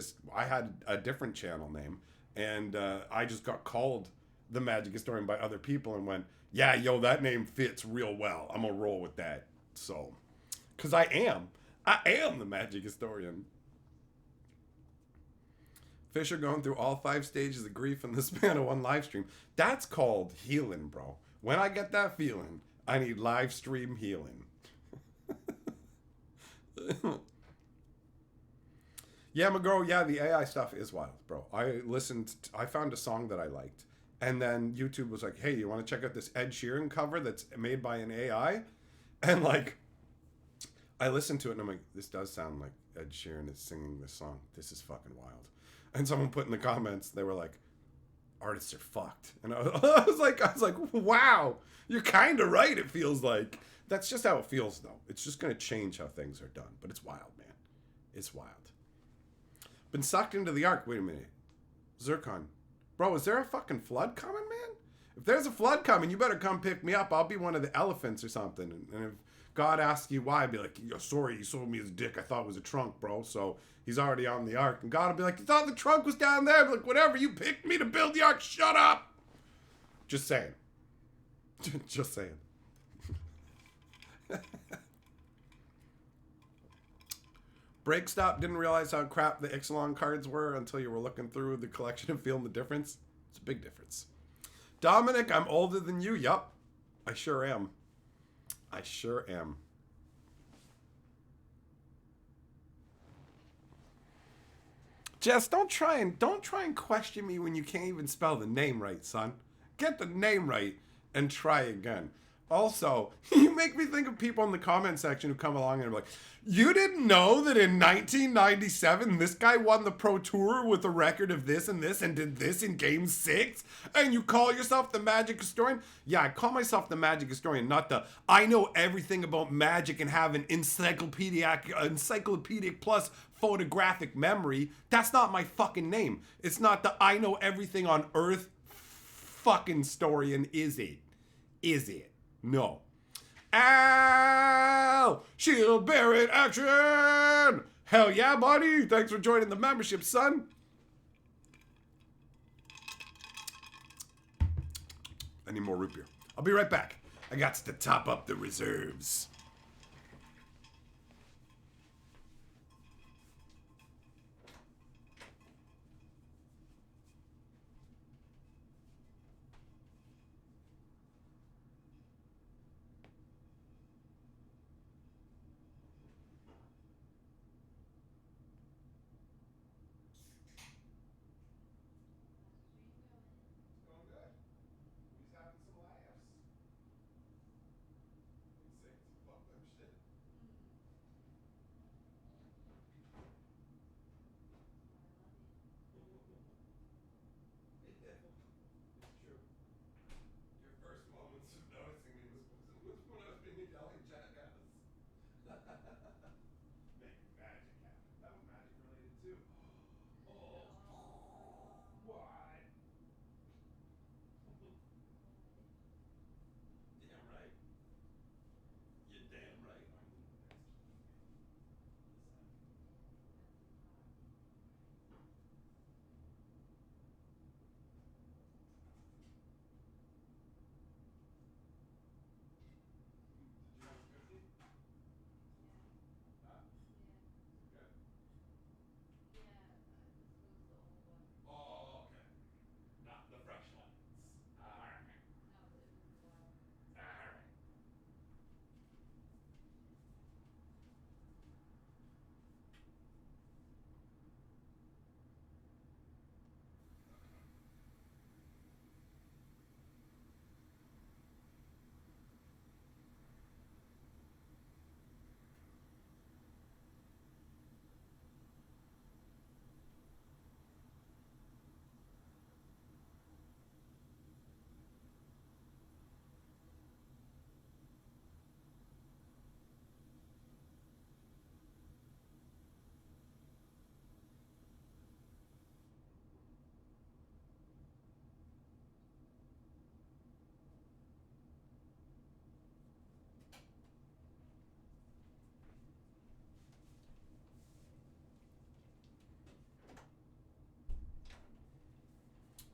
had a different channel name, and I just got called the Magic Historian by other people and went, yeah, yo, that name fits real well. I'm gonna roll with that. So, because I am the Magic Historian. Fisher going through all 5 stages of grief in the span of one live stream. That's called healing, bro. When I get that feeling, I need live stream healing. Yeah, Mago, yeah, the AI stuff is wild, bro. I found a song that I liked. And then YouTube was like, hey, you want to check out this Ed Sheeran cover that's made by an AI? And like, I listened to it and I'm like, this does sound like Ed Sheeran is singing this song. This is fucking wild. And someone put in the comments, they were like, artists are fucked. And I was like, wow, you're kind of right. It feels like that's just how it feels, though. It's just going to change how things are done. But it's wild, man. It's wild. Been sucked into the ark. Wait a minute. Zircon. Bro, is there a fucking flood coming, man? If there's a flood coming, you better come pick me up. I'll be one of the elephants or something. And if God asks you why, be like, yo, sorry, you sold me his dick. I thought it was a trunk, bro. So he's already on the ark. And God will be like, you thought the trunk was down there? Be like, whatever, you picked me to build the ark. Shut up. Just saying. Just saying. Break stop. Didn't realize how crap the Ixalan cards were until you were looking through the collection and feeling the difference. It's a big difference. Dominic, I'm older than you. Yup. I sure am. I sure am. Jess, don't try and question me when you can't even spell the name right, son. Get the name right and try again. Also, you make me think of people in the comment section who come along and are like, you didn't know that in 1997 this guy won the Pro Tour with a record of this and did this in Game 6? And you call yourself the Magic Historian? Yeah, I call myself the Magic Historian, not the I know everything about magic and have an encyclopedic plus photographic memory. That's not my fucking name. It's not the I know everything on earth fucking historian, is it? Is it? No. Ow! Shield bearing action! Hell yeah, buddy! Thanks for joining the membership, son. I need more root beer. I'll be right back. I got to top up the reserves.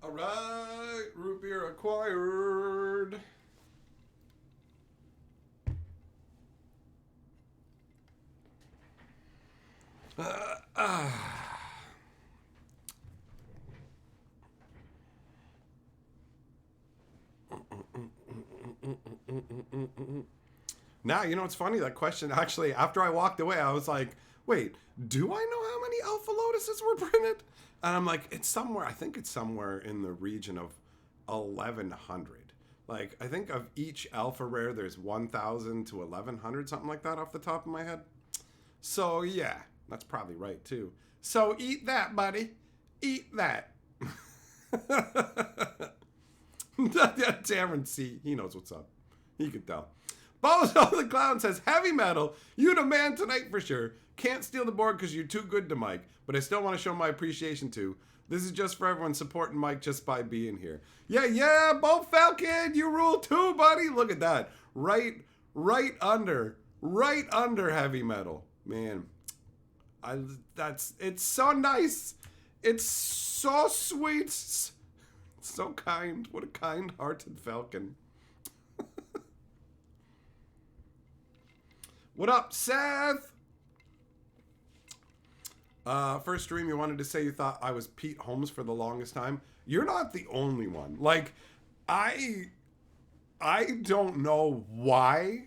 All right, root beer acquired. Now, you know what's funny? That question actually, after I walked away, I was like, wait, do I know how many alpha notices were printed? And I'm like, it's somewhere, I think it's somewhere in the region of 1,100. Like, I think of each alpha rare, there's 1,000 to 1,100, something like that off the top of my head. So, yeah, that's probably right, too. So, eat that, buddy. Eat that. Darren C, he knows what's up. He could tell. Bozo the Clown says, heavy metal, you the man tonight for sure. Can't steal the board because you're too good to Mike, but I still want to show my appreciation too. This is just for everyone supporting Mike just by being here. Yeah, Bo Falcon, you rule too, buddy. Look at that. Right under heavy metal. Man, it's so nice. It's so sweet. So kind. What a kind-hearted Falcon. What up, Seth? First stream, you wanted to say you thought I was Pete Holmes for the longest time. You're not the only one. Like, I don't know why.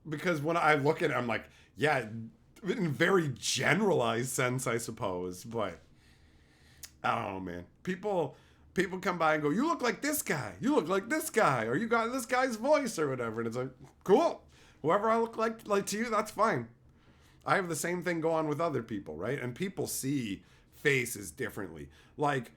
Because when I look at it, I'm like, yeah, in a very generalized sense, I suppose. But, I don't know, man. People come by and go, you look like this guy. You look like this guy. Or you got this guy's voice or whatever. And it's like, cool. Whoever I look like to you, that's fine. I have the same thing go on with other people, right? And people see faces differently. Like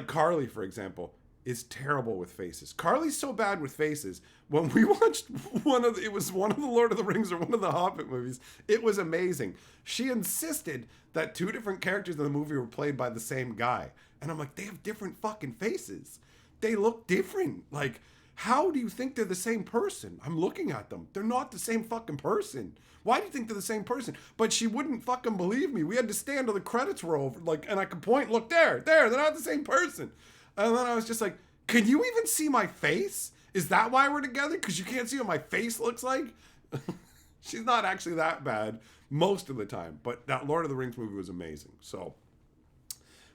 Carly, for example, is terrible with faces. Carly's so bad with faces. When we watched one of the Lord of the Rings or one of the Hobbit movies, it was amazing. She insisted that two different characters in the movie were played by the same guy. And I'm like, they have different fucking faces. They look different. Like, how do you think they're the same person? I'm looking at them. They're not the same fucking person. Why do you think they're the same person? But she wouldn't fucking believe me. We had to stay until the credits were over. Like, and I could point, look there, they're not the same person. And then I was just like, can you even see my face? Is that why we're together? Because you can't see what my face looks like? She's not actually that bad most of the time. But that Lord of the Rings movie was amazing. So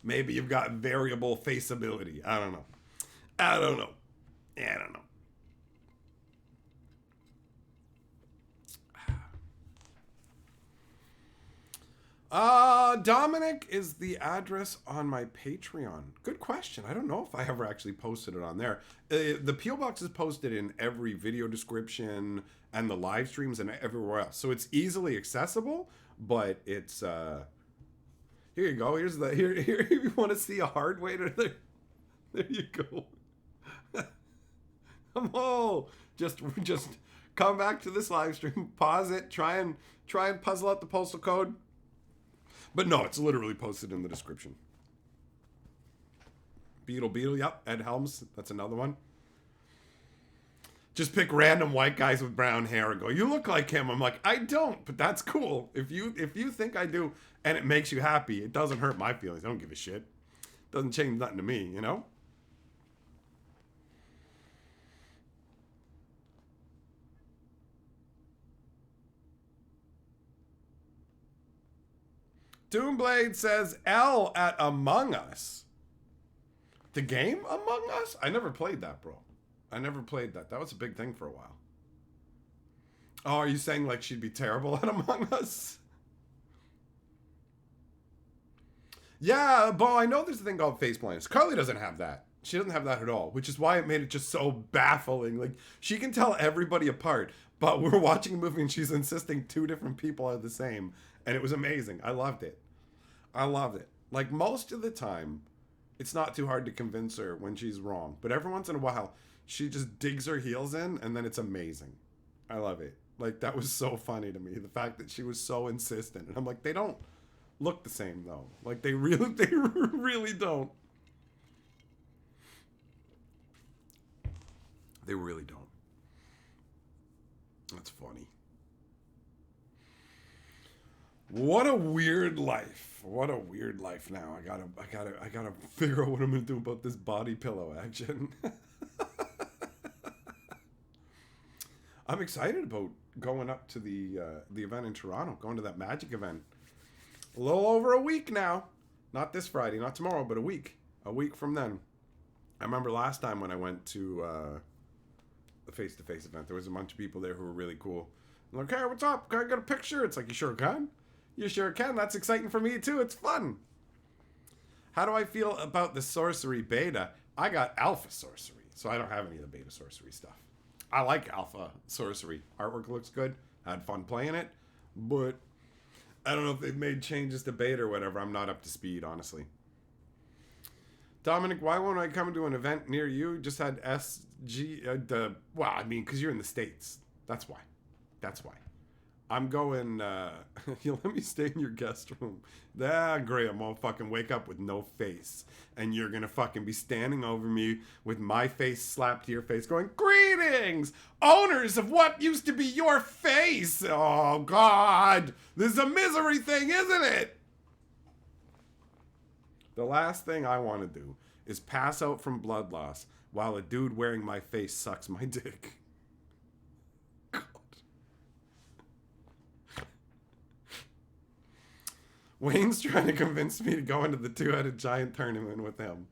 maybe you've got variable faceability. I don't know. Yeah, I don't know. Dominic is the address on my Patreon. Good question. I don't know if I ever actually posted it on there. The P.O. Box is posted in every video description and the live streams and everywhere else. So it's easily accessible, but it's, here you go. Here, if you want to see a hard way to, there you go. Just come back to this live stream, pause it, try and puzzle out the postal code. But no, it's literally posted in the description. Beetle, yep, Ed Helms, that's another one. Just pick random white guys with brown hair and go, you look like him. I'm like, I don't, but that's cool. If you think I do and it makes you happy, it doesn't hurt my feelings. I don't give a shit. Doesn't change nothing to me, you know? Doomblade says L at Among Us. The game Among Us? I never played that, bro. I never played that. That was a big thing for a while. Oh, are you saying like she'd be terrible at Among Us? Yeah, Bo, I know there's a thing called face blindness. Carly doesn't have that. She doesn't have that at all, which is why it made it just so baffling. Like, she can tell everybody apart, but we're watching a movie and she's insisting two different people are the same. And it was amazing. I loved it. Like, most of the time, it's not too hard to convince her when she's wrong. But every once in a while, she just digs her heels in, and then it's amazing. I love it. Like, that was so funny to me. The fact that she was so insistent. And I'm like, they don't look the same, though. Like, they really don't. They really don't. That's funny. What a weird life. What a weird life now. I gotta figure out what I'm gonna do about this body pillow action. I'm excited about going up to the event in Toronto, going to that Magic event. A little over a week now. Not this Friday, not tomorrow, but a week. A week from then. I remember last time when I went to the face-to-face event, there was a bunch of people there who were really cool. I'm like, hey, what's up? Can I get a picture? It's like, you sure can? You sure can. That's exciting for me too. It's fun. How do I feel about the sorcery beta? I got alpha sorcery, so I don't have any of the beta sorcery stuff. I like alpha sorcery. Artwork looks good. I had fun playing it, but I don't know if they've made changes to beta or whatever. I'm not up to speed, honestly. Dominic, why won't I come to an event near you? Just had SG, well, I mean, because you're in the States. That's why. That's why. I'm going, you let me stay in your guest room. Great, I'm gonna fucking wake up with no face. And you're gonna fucking be standing over me with my face slapped to your face going, greetings, owners of what used to be your face. Oh, God. This is a misery thing, isn't it? The last thing I want to do is pass out from blood loss while a dude wearing my face sucks my dick. Wayne's trying to convince me to go into the two-headed giant tournament with him.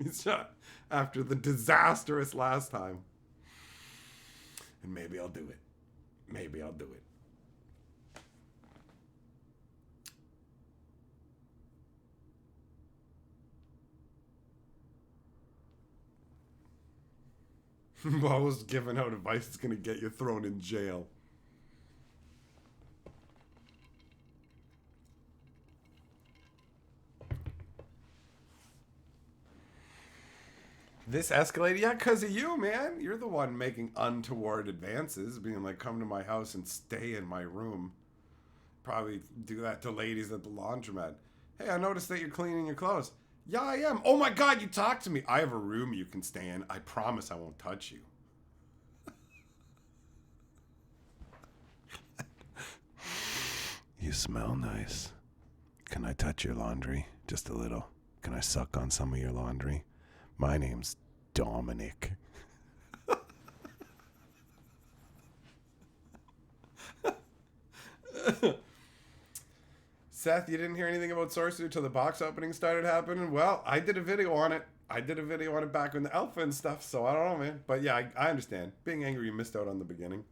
He's shot after the disastrous last time. And maybe I'll do it. Maybe I'll do it. Bo's giving out advice that's going to get you thrown in jail. This escalated? Yeah, because of you, man. You're the one making untoward advances, being like, come to my house and stay in my room. Probably do that to ladies at the laundromat. Hey, I noticed that you're cleaning your clothes. Yeah, I am. Oh my God, you talked to me. I have a room you can stay in. I promise I won't touch you. You smell nice. Can I touch your laundry? Just a little. Can I suck on some of your laundry? My name's Dominic. Seth, you didn't hear anything about Sorcerer till the box opening started happening? Well, I did a video on it. I did a video on it back in the alpha and stuff, so I don't know, man. But yeah, I understand. Being angry, you missed out on the beginning.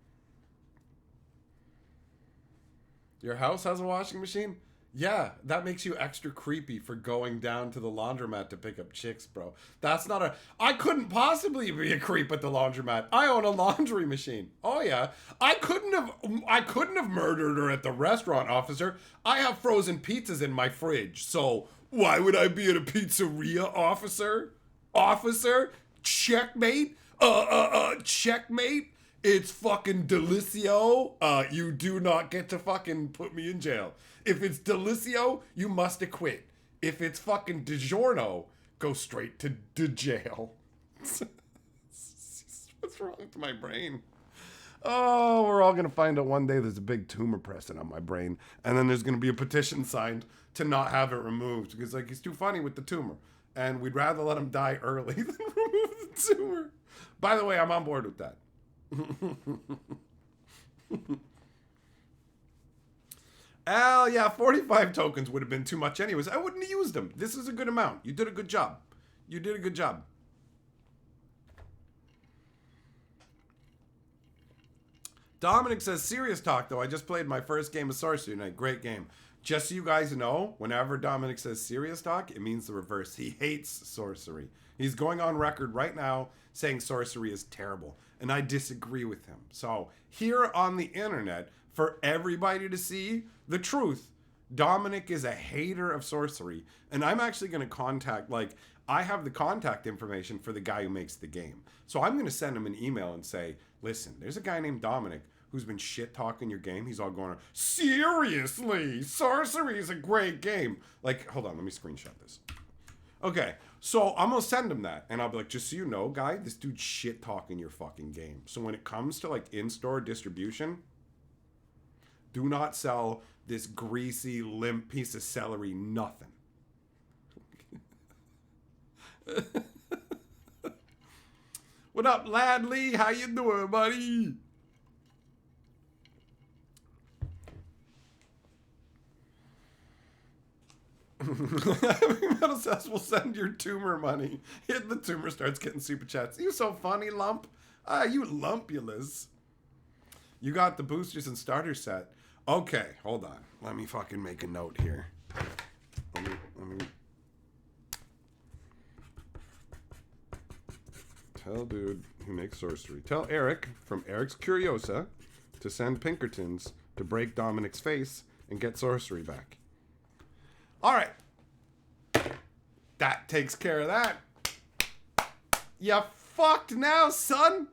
Your house has a washing machine? Yeah, that makes you extra creepy for going down to the laundromat to pick up chicks, bro. That's not a... I couldn't possibly be a creep at the laundromat. I own a laundry machine. Oh, yeah. I couldn't have murdered her at the restaurant, officer. I have frozen pizzas in my fridge, so why would I be at a pizzeria, officer? Officer? Checkmate? Checkmate? It's fucking Delicio. You do not get to fucking put me in jail. If it's Delicio, you must acquit. If it's fucking DiGiorno, go straight to jail. What's wrong with my brain? Oh, we're all going to find out one day there's a big tumor present on my brain. And then there's going to be a petition signed to not have it removed. Because, like, he's too funny with the tumor. And we'd rather let him die early than remove the tumor. By the way, I'm on board with that. Al, yeah, 45 tokens would have been too much anyways. I wouldn't have used them. This is a good amount. You did a good job. You did a good job. Dominic says, serious talk, though. I just played my first game of Sorcery tonight. Great game. Just so you guys know, whenever Dominic says serious talk, it means the reverse. He hates Sorcery. He's going on record right now saying Sorcery is terrible. And I disagree with him. So, here on the internet, for everybody to see the truth, Dominic is a hater of Sorcery. And I'm actually going to contact, I have the contact information for the guy who makes the game. So I'm going to send him an email and say, listen, there's a guy named Dominic who's been shit-talking your game. He's all going, seriously, Sorcery is a great game. Hold on, let me screenshot this. Okay, so I'm going to send him that. And I'll be like, just so you know, guy, this dude's shit-talking your fucking game. So when it comes to, in-store distribution, do not sell this greasy, limp piece of celery nothing. What up, Ladley? How you doing, buddy? Metal says we'll send your tumor money. Hit the tumor starts getting super chats. You so funny, lump. You lumpulous. You got the boosters and starter set. Okay, hold on. Let me fucking make a note here. Let me tell dude who makes sorcery. Tell Eric from Eric's Curiosa to send Pinkertons to break Dominic's face and get sorcery back. All right. That takes care of that. You fucked now, son.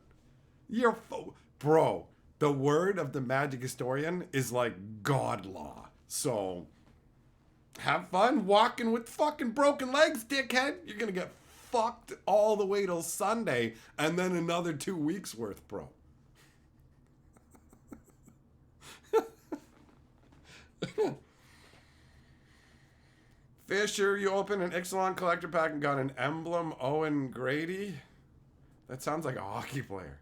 Bro, the word of the magic historian is like God law. So, have fun walking with fucking broken legs, dickhead. You're gonna get fucked all the way till Sunday and then another 2 weeks worth, bro. Fisher, you opened an Ixalan collector pack and got an emblem Owen Grady? That sounds like a hockey player.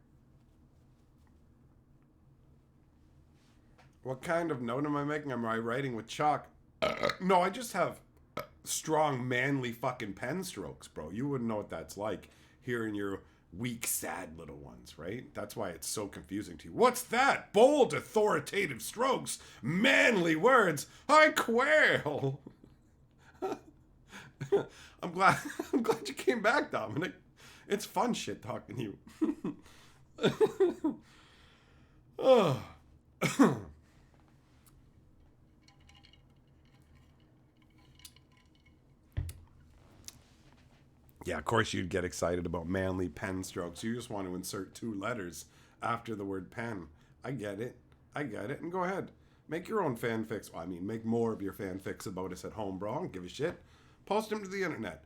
What kind of note am I making? Am I writing with chalk? No, I just have strong, manly fucking pen strokes, bro. You wouldn't know what that's like hearing your weak, sad little ones, right? That's why it's so confusing to you. What's that? Bold, authoritative strokes, manly words. I quail. I'm glad you came back, Dominic. It's fun shit talking to you. Oh. Yeah, of course you'd get excited about manly pen strokes. You just want to insert 2 letters after the word pen. I get it. And go ahead. Make your own fanfics. Well, I mean, make more of your fanfics about us at home, bro. I don't give a shit. Post them to the internet.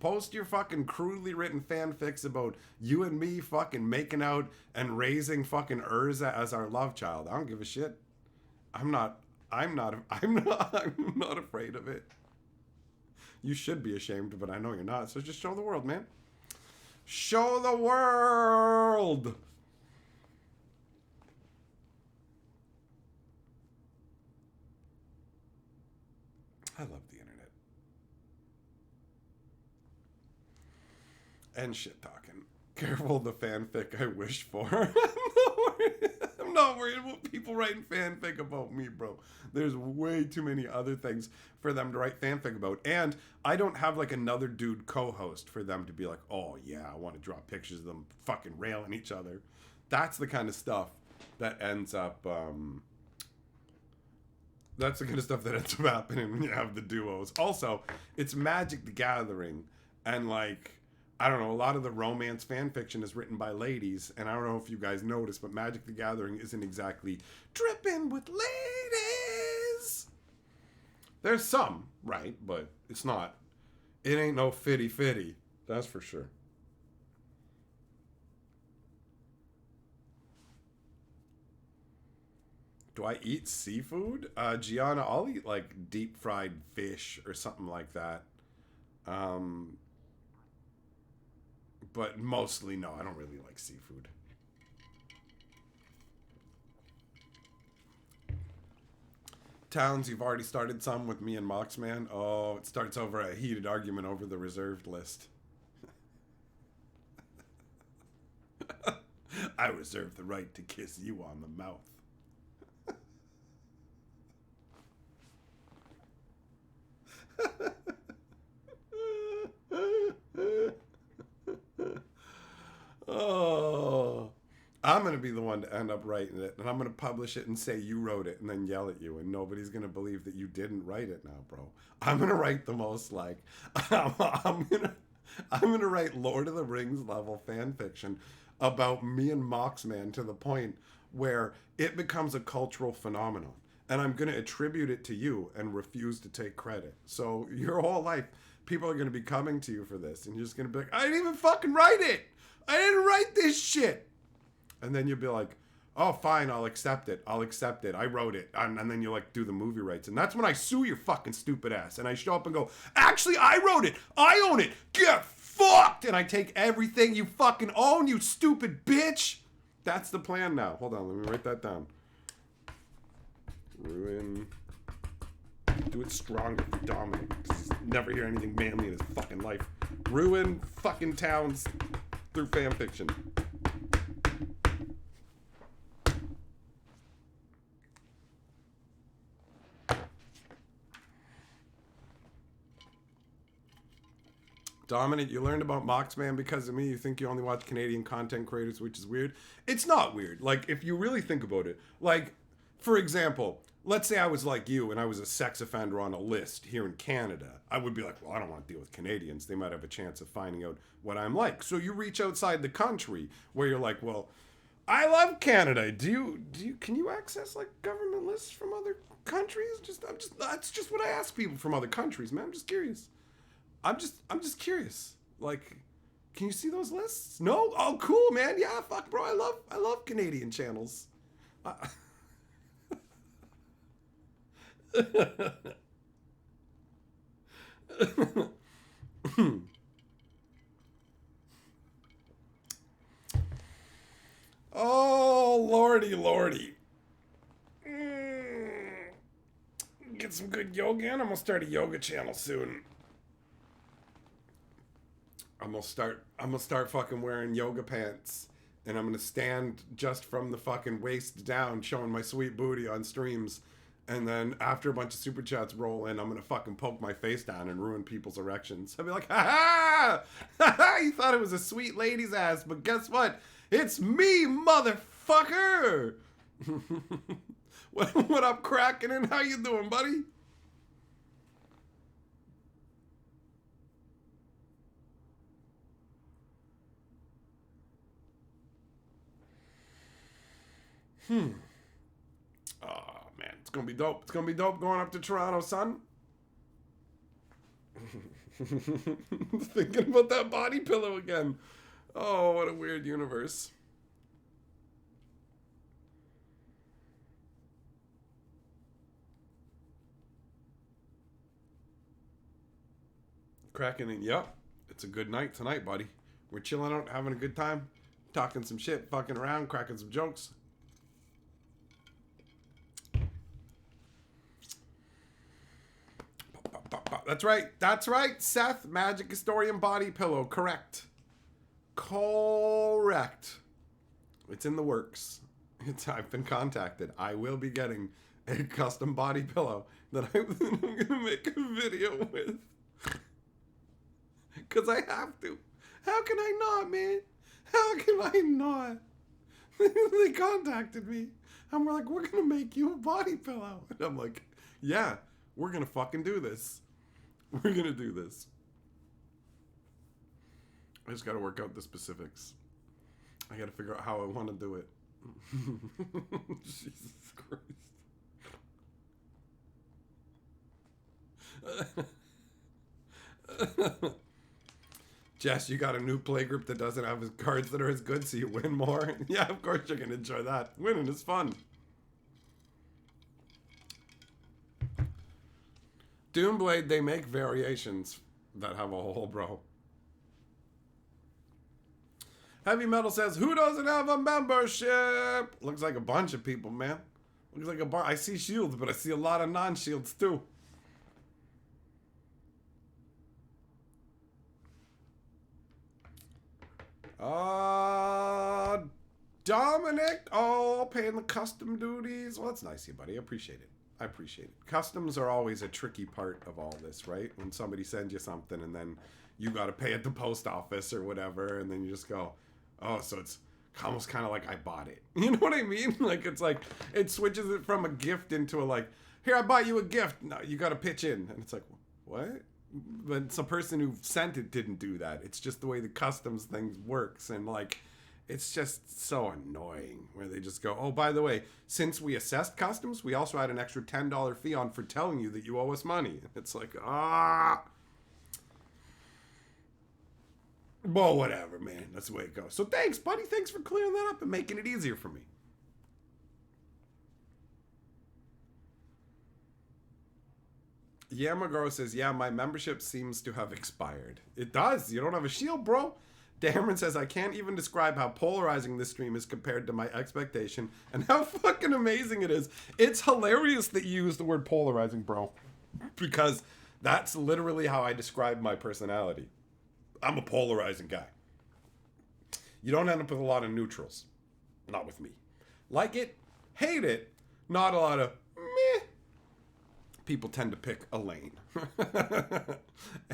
Post your fucking crudely written fanfics about you and me fucking making out and raising fucking Urza as our love child. I don't give a shit. I'm not afraid of it. You should be ashamed, but I know you're not. So just show the world, man. Show the world. I love the internet. And shit talking. Careful the fanfic I wish for. I'm not worried about people writing fanfic about me, bro. There's way too many other things for them to write fanfic about. And I don't have like another dude co-host for them to be like, oh yeah, I want to draw pictures of them fucking railing each other. That's the kind of stuff that ends up happening when you have the duos. Also, it's Magic the Gathering, and like, I don't know, a lot of the romance fan fiction is written by ladies, and I don't know if you guys noticed, but Magic the Gathering isn't exactly dripping with ladies. There's some, right? But it's not. It ain't no fitty. That's for sure. Do I eat seafood? Gianna, I'll eat like deep fried fish or something like that. But mostly, no, I don't really like seafood. Towns, you've already started some with me and Moxman. Oh, it starts over a heated argument over the reserved list. I reserve the right to kiss you on the mouth. Oh, I'm going to be the one to end up writing it, and I'm going to publish it and say you wrote it and then yell at you, and nobody's going to believe that you didn't write it now, bro. I'm going to write the most like, I'm going to write Lord of the Rings level fan fiction about me and Moxman to the point where it becomes a cultural phenomenon. And I'm going to attribute it to you and refuse to take credit. So your whole life, people are going to be coming to you for this, and you're just going to be like, I didn't even fucking write it. I didn't write this shit. And then you'll be like, oh, fine, I'll accept it. I wrote it. And then you like do the movie rights. And that's when I sue your fucking stupid ass. And I show up and go, actually, I wrote it. I own it. Get fucked. And I take everything you fucking own, you stupid bitch. That's the plan now. Hold on, let me write that down. Ruin. Do it stronger for Dominic. Never hear anything manly in his fucking life. Ruin fucking towns through fan fiction. Dominic, you learned about Moxman because of me. You think you only watch Canadian content creators, which is weird. It's not weird. Like, if you really think about it. Like, for example, let's say I was like you and I was a sex offender on a list here in Canada. I would be like, well, I don't want to deal with Canadians. They might have a chance of finding out what I'm like. So you reach outside the country where you're like, well, I love Canada. Can you access like government lists from other countries? That's just what I ask people from other countries, man. I'm just curious. I'm just curious. Like, can you see those lists? No? Oh, cool, man. Yeah, fuck, bro. I love Canadian channels. Oh, lordy. Get some good yoga in. I'm gonna start a yoga channel soon. I'm gonna start fucking wearing yoga pants, and I'm gonna stand just from the fucking waist down, showing my sweet booty on streams. And then after a bunch of super chats roll in, I'm gonna fucking poke my face down and ruin people's erections. I'll be like, ha ha! You thought it was a sweet lady's ass, but guess what? It's me, motherfucker! What up, Kraken? And how you doing, buddy? Oh, man. It's going to be dope. It's going to be dope going up to Toronto, son. Thinking about that body pillow again. Oh, what a weird universe. Cracking in. Yep. It's a good night tonight, buddy. We're chilling out, having a good time, talking some shit, fucking around, cracking some jokes. That's right. That's right, Seth. Magic Historian body pillow. Correct. It's in the works. I've been contacted. I will be getting a custom body pillow that I'm going to make a video with. Because I have to. How can I not, man? How can I not? They contacted me. And we're like, we're going to make you a body pillow. And I'm like, yeah, we're going to fucking do this. We're going to do this. I just got to work out the specifics. I got to figure out how I want to do it. Jesus Christ. Jess, you got a new playgroup that doesn't have his cards that are as good, so you win more. Yeah, of course you're going to enjoy that. Winning is fun. Doomblade, they make variations that have a hole, bro. Heavy Metal says, who doesn't have a membership? Looks like a bunch of people, man. Looks like a bunch. I see shields, but I see a lot of non-shields, too. Dominic. Oh, paying the custom duties. Well, that's nice of you, buddy. I appreciate it. Customs are always a tricky part of all this, right? When somebody sends you something and then you got to pay at the post office or whatever, and then you just go, oh, so it's almost kind of like I bought it. You know what I mean? Like, it's like, it switches it from a gift into a like, here, I bought you a gift. No, you got to pitch in. And it's like, what? But some person who sent it didn't do that. It's just the way the customs thing works. And like, it's just so annoying where they just go, oh, by the way, since we assessed customs, we also had an extra $10 fee on for telling you that you owe us money. It's like, well, whatever, man. That's the way it goes. So thanks, buddy. Thanks for clearing that up and making it easier for me. Yamagoro says, yeah, my membership seems to have expired. It does. You don't have a shield, bro. Dameron says, I can't even describe how polarizing this stream is compared to my expectation and how fucking amazing it is. It's hilarious that you use the word polarizing, bro. Because that's literally how I describe my personality. I'm a polarizing guy. You don't end up with a lot of neutrals. Not with me. Like it, hate it, not a lot of meh. people tend to pick a lane.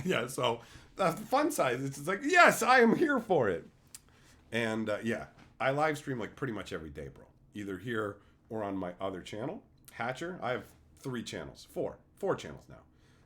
Yeah, so the fun size, it's just like, yes, I am here for it. And yeah, I live stream like pretty much every day, bro. Either here or on my other channel, Hatcher. I have 3 channels, 4 channels now.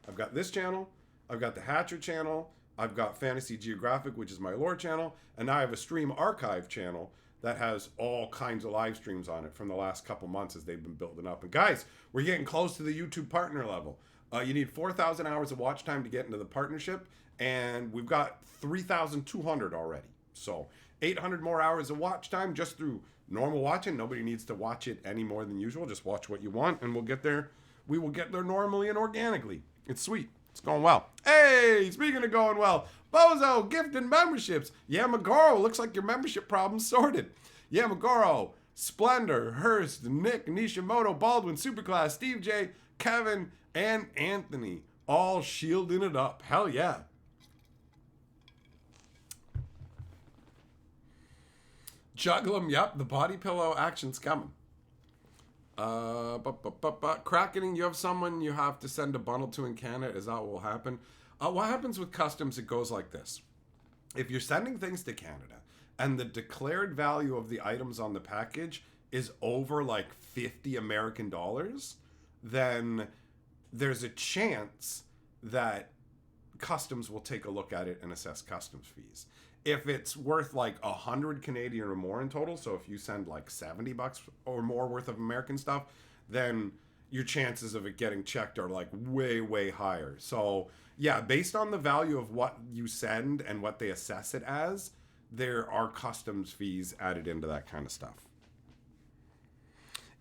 I've got this channel, I've got the Hatcher channel, I've got Fantasy Geographic, which is my lore channel, and now I have a stream archive channel that has all kinds of live streams on it from the last couple months as they've been building up. And guys, we're getting close to the YouTube partner level. You need 4,000 hours of watch time to get into the partnership, and we've got 3,200 already. So 800 more hours of watch time just through normal watching. Nobody needs to watch it any more than usual. Just watch what you want, and we'll get there. We will get there normally and organically. It's sweet. It's going well. Hey, speaking of going well, Bozo, gift and memberships. Yamagoro, looks like your membership problem's sorted. Yamagoro, Splendor, Hurst, Nick, Nishimoto, Baldwin, Superclass, Steve J, Kevin, and Anthony. All shielding it up. Hell yeah. Juggle 'em, yep, the body pillow action's coming. Crackening, you have someone you have to send a bundle to in Canada. Is that what will happen? What happens with customs, it goes like this. If you're sending things to Canada and the declared value of the items on the package is over like 50 American dollars, then there's a chance that customs will take a look at it and assess customs fees. If it's worth like 100 Canadian or more in total, so if you send like $70 or more worth of American stuff, then your chances of it getting checked are like way, way higher. So yeah, based on the value of what you send and what they assess it as, there are customs fees added into that kind of stuff.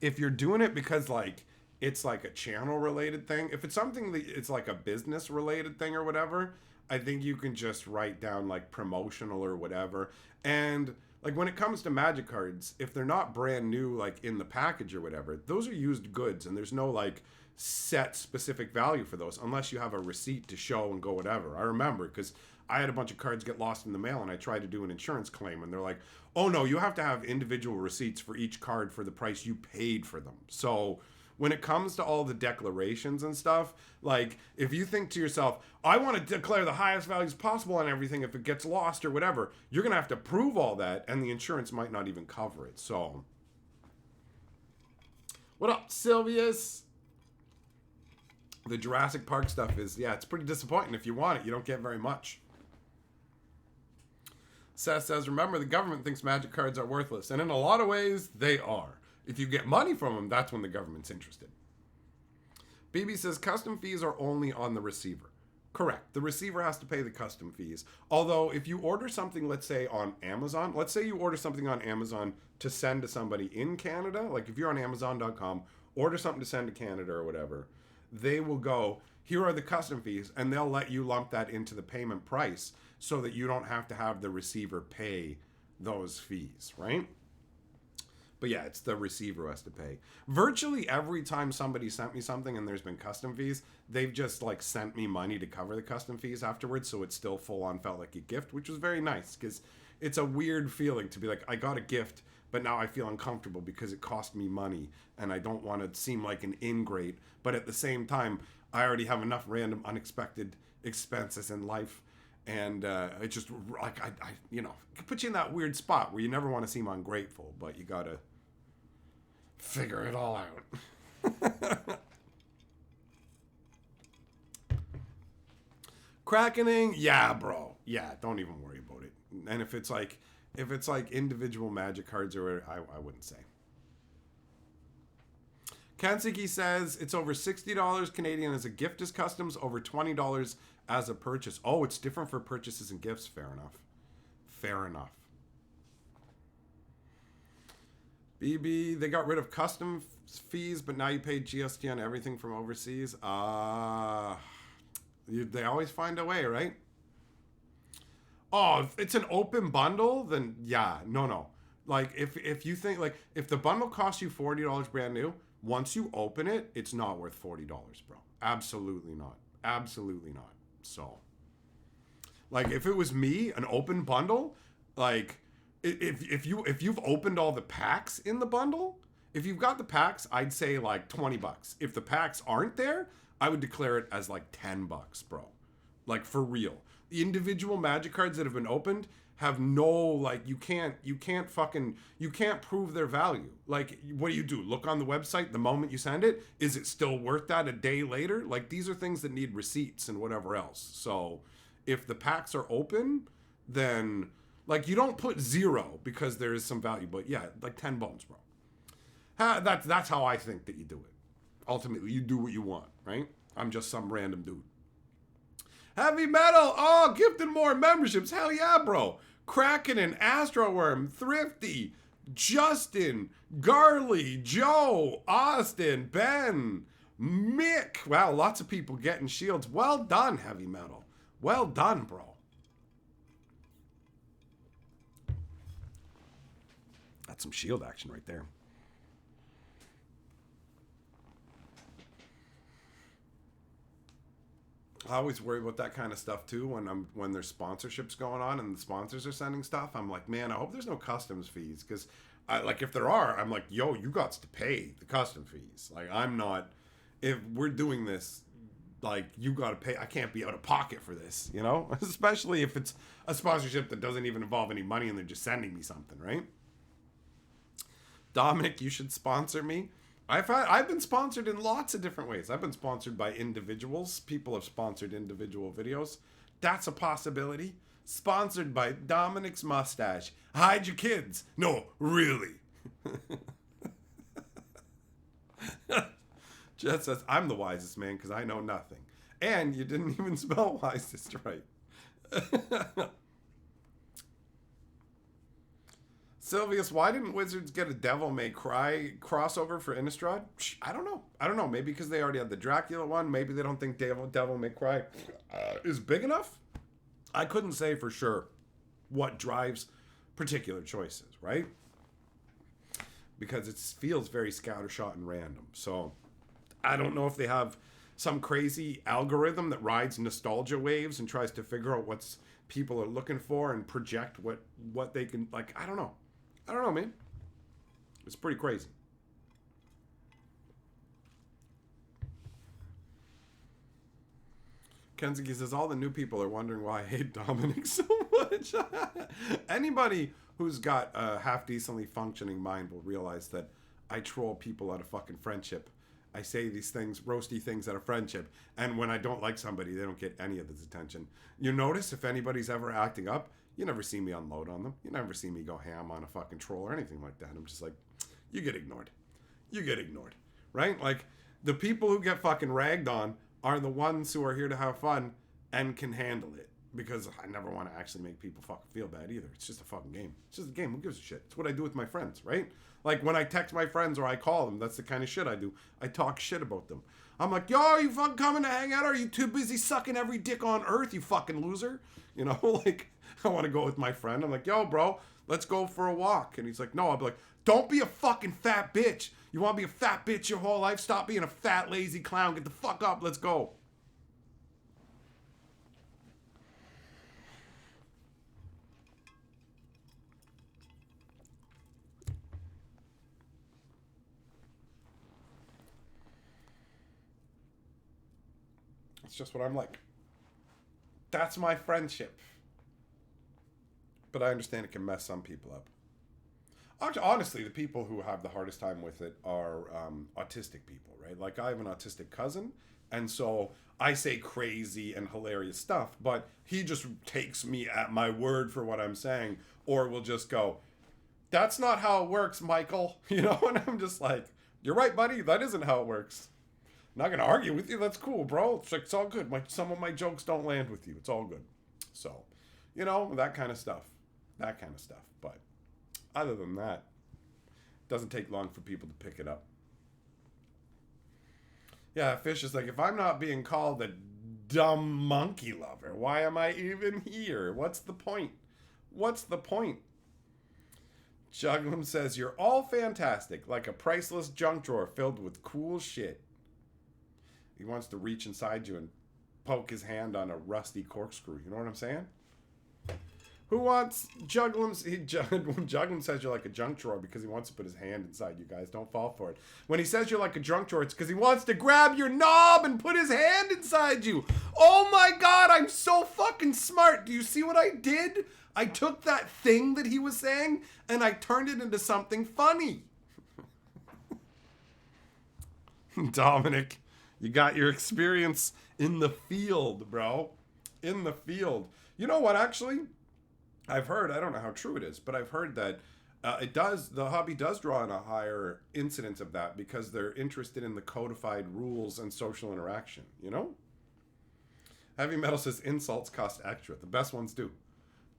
If you're doing it because like it's like a channel related thing, if it's something that it's like a business related thing or whatever, I think you can just write down like promotional or whatever. And like when it comes to magic cards, if they're not brand new, like in the package or whatever, those are used goods and there's no like set specific value for those unless you have a receipt to show and go whatever. I remember because I had a bunch of cards get lost in the mail and I tried to do an insurance claim and they're like, oh no, you have to have individual receipts for each card for the price you paid for them. So when it comes to all the declarations and stuff, like if you think to yourself, I want to declare the highest values possible on everything if it gets lost or whatever, you're going to have to prove all that and the insurance might not even cover it. So, what up, Sylvius? The Jurassic Park stuff is, yeah, it's pretty disappointing. If you want it, you don't get very much. Seth says, remember, the government thinks magic cards are worthless. And in a lot of ways, they are. If you get money from them, that's when the government's interested. BB says custom fees are only on the receiver. Correct. The receiver has to pay the custom fees. Although if you order something, let's say on Amazon, let's say you order something on Amazon to send to somebody in Canada, like if you're on Amazon.com, order something to send to Canada or whatever, they will go, here are the custom fees, and they'll let you lump that into the payment price so that you don't have to have the receiver pay those fees, right? But yeah, it's the receiver who has to pay. Virtually every time somebody sent me something and there's been custom fees, they've just like sent me money to cover the custom fees afterwards. So it still full on felt like a gift, which was very nice because it's a weird feeling to be like, I got a gift, but now I feel uncomfortable because it cost me money and I don't want to seem like an ingrate. But at the same time, I already have enough random unexpected expenses in life. And it just like, I you know, it puts you in that weird spot where you never want to seem ungrateful, but you got to figure it all out. Crackening, yeah, bro. Yeah, don't even worry about it. And if it's like individual magic cards or whatever, I wouldn't say. Kansiki says it's over $60 Canadian as a gift as customs, over $20 as a purchase. Oh, it's different for purchases and gifts. Fair enough. Fair enough. BB, they got rid of custom fees, but now you pay GST on everything from overseas. They always find a way, right? Oh, if it's an open bundle, then yeah, no. Like if you think like if the bundle costs you $40 brand new, once you open it, it's not worth $40, bro. Absolutely not. Absolutely not. So, like if it was me, an open bundle, like. If you've opened all the packs in the bundle, if you've got the packs, I'd say like $20. If the packs aren't there, I would declare it as like $10, bro. Like for real. The individual magic cards that have been opened have no, like, you can't prove their value. Like, what do? Look on the website the moment you send it. Is it still worth that a day later? Like, these are things that need receipts and whatever else. So if the packs are open, then like you don't put 0 because there is some value, but yeah, like 10 bones, bro. That's how I think that you do it. Ultimately, you do what you want, right? I'm just some random dude. Heavy Metal, oh, gifted more memberships. Hell yeah, bro. Kraken and Astroworm, Thrifty, Justin, Garley, Joe, Austin, Ben, Mick. Wow, lots of people getting shields. Well done, Heavy Metal. Well done, bro. That's some shield action right there. I always worry about that kind of stuff too when there's sponsorships going on and the sponsors are sending stuff. I'm like, man, I hope there's no customs fees, because like if there are, I'm like, yo, you got to pay the custom fees. Like, I'm not, if we're doing this, like, you got to pay. I can't be out of pocket for this, you know, especially if it's a sponsorship that doesn't even involve any money and they're just sending me something, right? Dominic, you should sponsor me. I've been sponsored in lots of different ways. I've been sponsored by individuals. People have sponsored individual videos. That's a possibility. Sponsored by Dominic's mustache. Hide your kids. No, really. Jess says, I'm the wisest man because I know nothing. And you didn't even spell wisest right. Sylvius, why didn't Wizards get a Devil May Cry crossover for Innistrad? I don't know. Maybe because they already had the Dracula one. Maybe they don't think Devil May Cry is big enough. I couldn't say for sure what drives particular choices, right? Because it feels very scattershot and random. So I don't know if they have some crazy algorithm that rides nostalgia waves and tries to figure out what's people are looking for and project what they can, like, I don't know, man. It's pretty crazy. Kenzuki says, all the new people are wondering why I hate Dominic so much. Anybody who's got a half-decently functioning mind will realize that I troll people out of fucking friendship. I say these things, roasty things out of friendship, and when I don't like somebody, they don't get any of this attention. You notice if anybody's ever acting up, you never see me unload on them. You never see me go ham on a fucking troll or anything like that. I'm just like, you get ignored. You get ignored, right? Like, the people who get fucking ragged on are the ones who are here to have fun and can handle it. Because I never want to actually make people fucking feel bad either. It's just a fucking game. It's just a game. Who gives a shit? It's what I do with my friends, right? Like when I text my friends or I call them, that's the kind of shit I do. I talk shit about them. I'm like, yo, are you fucking coming to hang out? Or are you too busy sucking every dick on earth, you fucking loser? You know, like, I want to go with my friend. I'm like, yo, bro, let's go for a walk. And he's like, no. I'll be like, don't be a fucking fat bitch. You want to be a fat bitch your whole life? Stop being a fat, lazy clown. Get the fuck up. Let's go. It's just what I'm like. That's my friendship. But I understand it can mess some people up. Honestly, the people who have the hardest time with it are autistic people, right? Like, I have an autistic cousin, and so I say crazy and hilarious stuff, but he just takes me at my word for what I'm saying, or will just go, that's not how it works, Michael. You know, and I'm just like, you're right, buddy. That isn't how it works. I'm not going to argue with you. That's cool, bro. It's like, it's all good. Some of my jokes don't land with you. It's all good. So, you know, that kind of stuff. But other than that, it doesn't take long for people to pick it up. Yeah, Fish is like, if I'm not being called a dumb monkey lover, why am I even here? What's the point? Juglum says, you're all fantastic, like a priceless junk drawer filled with cool shit. He wants to reach inside you and poke his hand on a rusty corkscrew. You know what I'm saying? Who wants Juglum? Juglum says you're like a junk drawer because he wants to put his hand inside you guys. Don't fall for it. When he says you're like a junk drawer, it's because he wants to grab your knob and put his hand inside you. Oh my god, I'm so fucking smart. Do you see what I did? I took that thing that he was saying and I turned it into something funny. Dominic, you got your experience in the field, bro. In the field. You know what, actually? I've heard, I don't know how true it is, but I've heard that the hobby does draw in a higher incidence of that because they're interested in the codified rules and social interaction, you know? Heavy Metal says insults cost extra. The best ones do.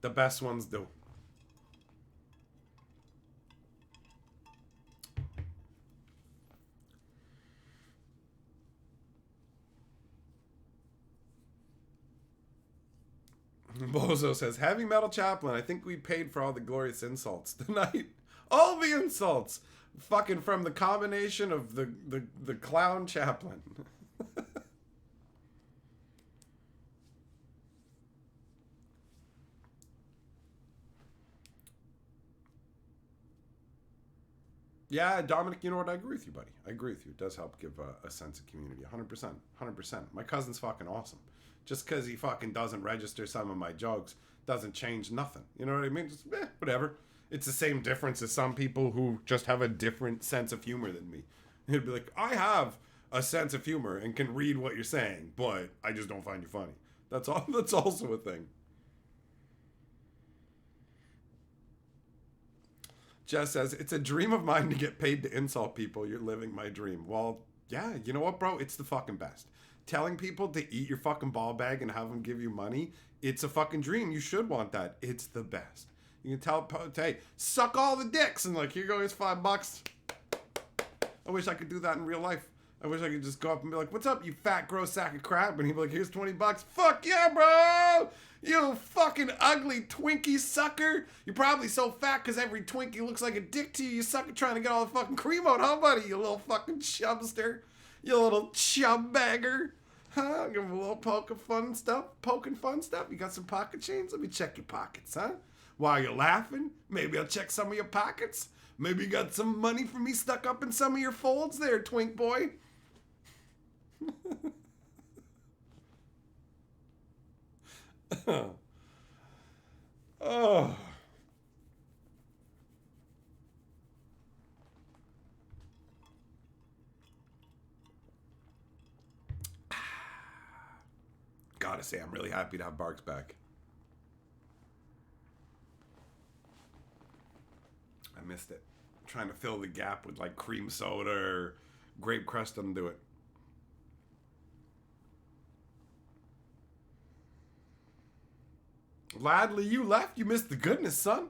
The best ones do. Bozo says, Heavy Metal Chaplain, I think we paid for all the glorious insults tonight. All the insults. Fucking from the combination of the clown chaplain. Yeah, Dominic, you know what? I agree with you, buddy. I agree with you. It does help give a sense of community. 100%. 100%. My cousin's fucking awesome. Just because he fucking doesn't register some of my jokes doesn't change nothing. You know what I mean? Just, whatever. It's the same difference as some people who just have a different sense of humor than me. He'd be like, I have a sense of humor and can read what you're saying, but I just don't find you funny. That's all. That's also a thing. Jess says, it's a dream of mine to get paid to insult people. You're living my dream. Well, yeah, you know what, bro? It's the fucking best. Telling people to eat your fucking ball bag and have them give you money, it's a fucking dream. You should want that. It's the best. You can tell, hey, suck all the dicks, and like, here goes $5. I wish I could do that in real life. I wish I could just go up and be like, what's up, you fat, gross sack of crap? And he'd be like, here's $20. Fuck yeah, bro! You fucking ugly Twinkie sucker. You're probably so fat because every Twinkie looks like a dick to you. You sucker trying to get all the fucking cream out, huh, buddy? You little fucking chubster. You little chub bagger. Huh? Give him a little poking fun stuff. You got some pocket chains? Let me check your pockets, huh? While you're laughing, maybe I'll check some of your pockets. Maybe you got some money for me stuck up in some of your folds there, twink boy. Oh. Gotta say, I'm really happy to have Barks back. I missed it. I'm trying to fill the gap with like cream soda or grape crust doesn't do it. Ladley, you left. You missed the goodness, son.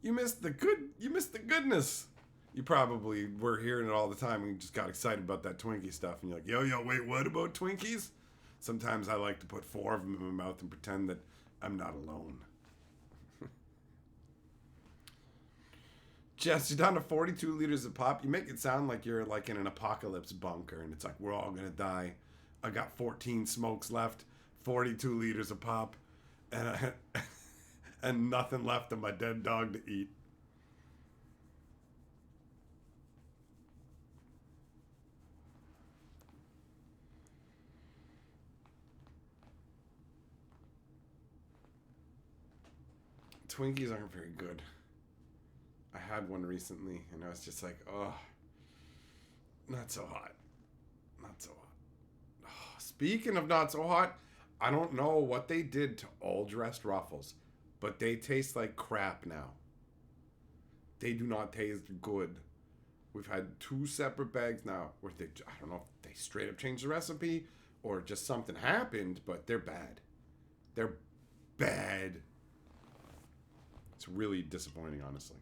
You missed the goodness. You probably were hearing it all the time and you just got excited about that Twinkie stuff. And you're like, yo, wait, what about Twinkies? Sometimes I like to put 4 of them in my mouth and pretend that I'm not alone. Jess, you're down to 42 liters of pop. You make it sound like you're like in an apocalypse bunker and it's like, we're all going to die. I got 14 smokes left, 42 liters of pop, and nothing left of my dead dog to eat. Twinkies aren't very good. I had one recently and I was just like, oh, not so hot. Not so hot. Oh, speaking of not so hot, I don't know what they did to all dressed Ruffles, but they taste like crap now. They do not taste good. We've had 2 separate bags now where I don't know if they straight up changed the recipe or just something happened, but they're bad. They're bad. It's really disappointing, honestly.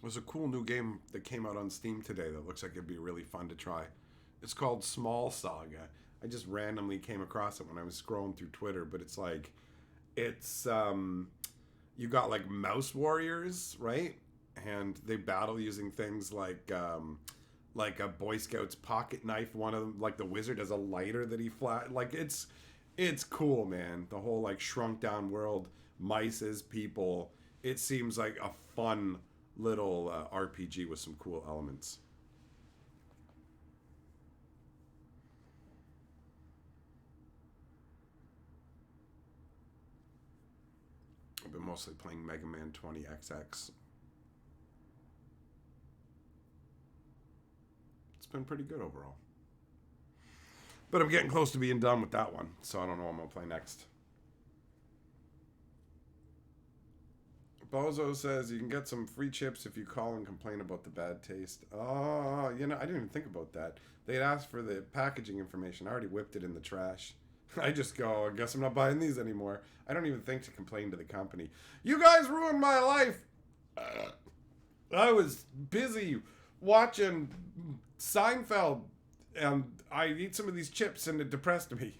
There's a cool new game that came out on Steam today that looks like it'd be really fun to try. It's called Small Saga. I just randomly came across it when I was scrolling through Twitter, but it's like, it's you got like mouse warriors, right? And they battle using things like a Boy Scout's pocket knife. One of them, like the wizard, has a lighter that he flat. Like it's cool, man. The whole like shrunk down world, mice as people. It seems like a fun little RPG with some cool elements. I've been mostly playing Mega Man 20XX. It's been pretty good overall. But I'm getting close to being done with that one, so I don't know what I'm going to play next. Bozo says you can get some free chips if you call and complain about the bad taste. Oh, I didn't even think about that. They had asked for the packaging information. I already whipped it in the trash. I just go, I guess I'm not buying these anymore. I don't even think to complain to the company. You guys ruined my life. I was busy watching Seinfeld, and I eat some of these chips, and it depressed me.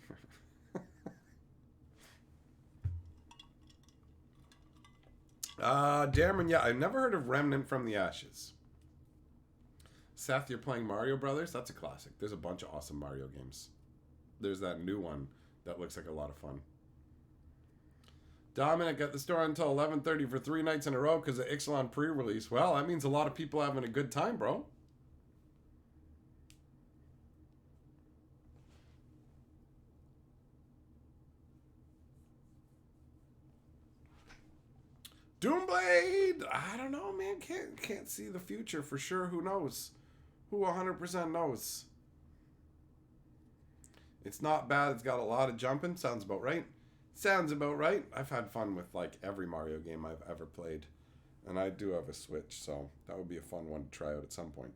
Dameron, yeah, I've never heard of Remnant from the Ashes. Seth, you're playing Mario Brothers? That's a classic. There's a bunch of awesome Mario games. There's that new one that looks like a lot of fun. Dominic at the store until 11:30 for 3 nights in a row because of Ixalan pre-release. Well, that means a lot of people having a good time, bro. Doomblade! I don't know, man. Can't see the future for sure. Who knows? Who 100% knows? It's not bad. It's got a lot of jumping. Sounds about right. Sounds about right. I've had fun with like every Mario game I've ever played. And I do have a Switch, so that would be a fun one to try out at some point.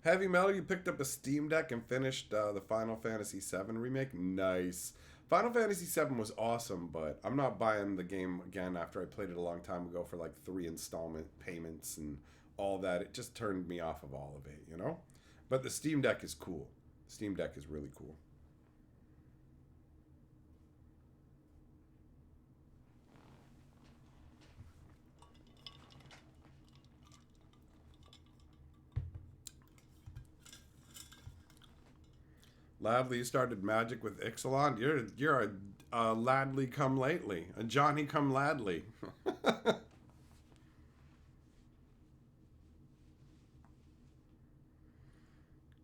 Heavy Metal, you picked up a Steam Deck and finished the Final Fantasy VII remake. Nice. Final Fantasy VII was awesome, but I'm not buying the game again after I played it a long time ago for like 3 installment payments and all that. It just turned me off of all of it. But the Steam Deck is cool. The Steam Deck is really cool. Ladley started Magic with Ixalan. You're a Ladley come lately, a Johnny come Ladley.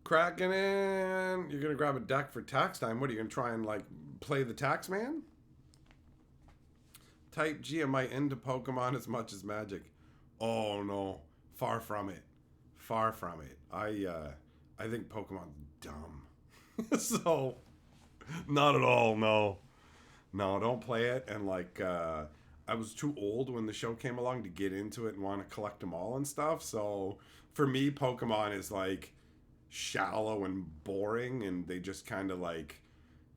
Cracking in. You're gonna grab a deck for tax time. What are you gonna try and like play the tax man? Type G, am I into Pokemon as much as Magic? Oh no, far from it. Far from it. I think Pokemon's dumb. So not at all. No, no, don't play it. And like, I was too old when the show came along to get into it and want to collect them all and stuff. So for me, Pokemon is like shallow and boring, and they just kind of like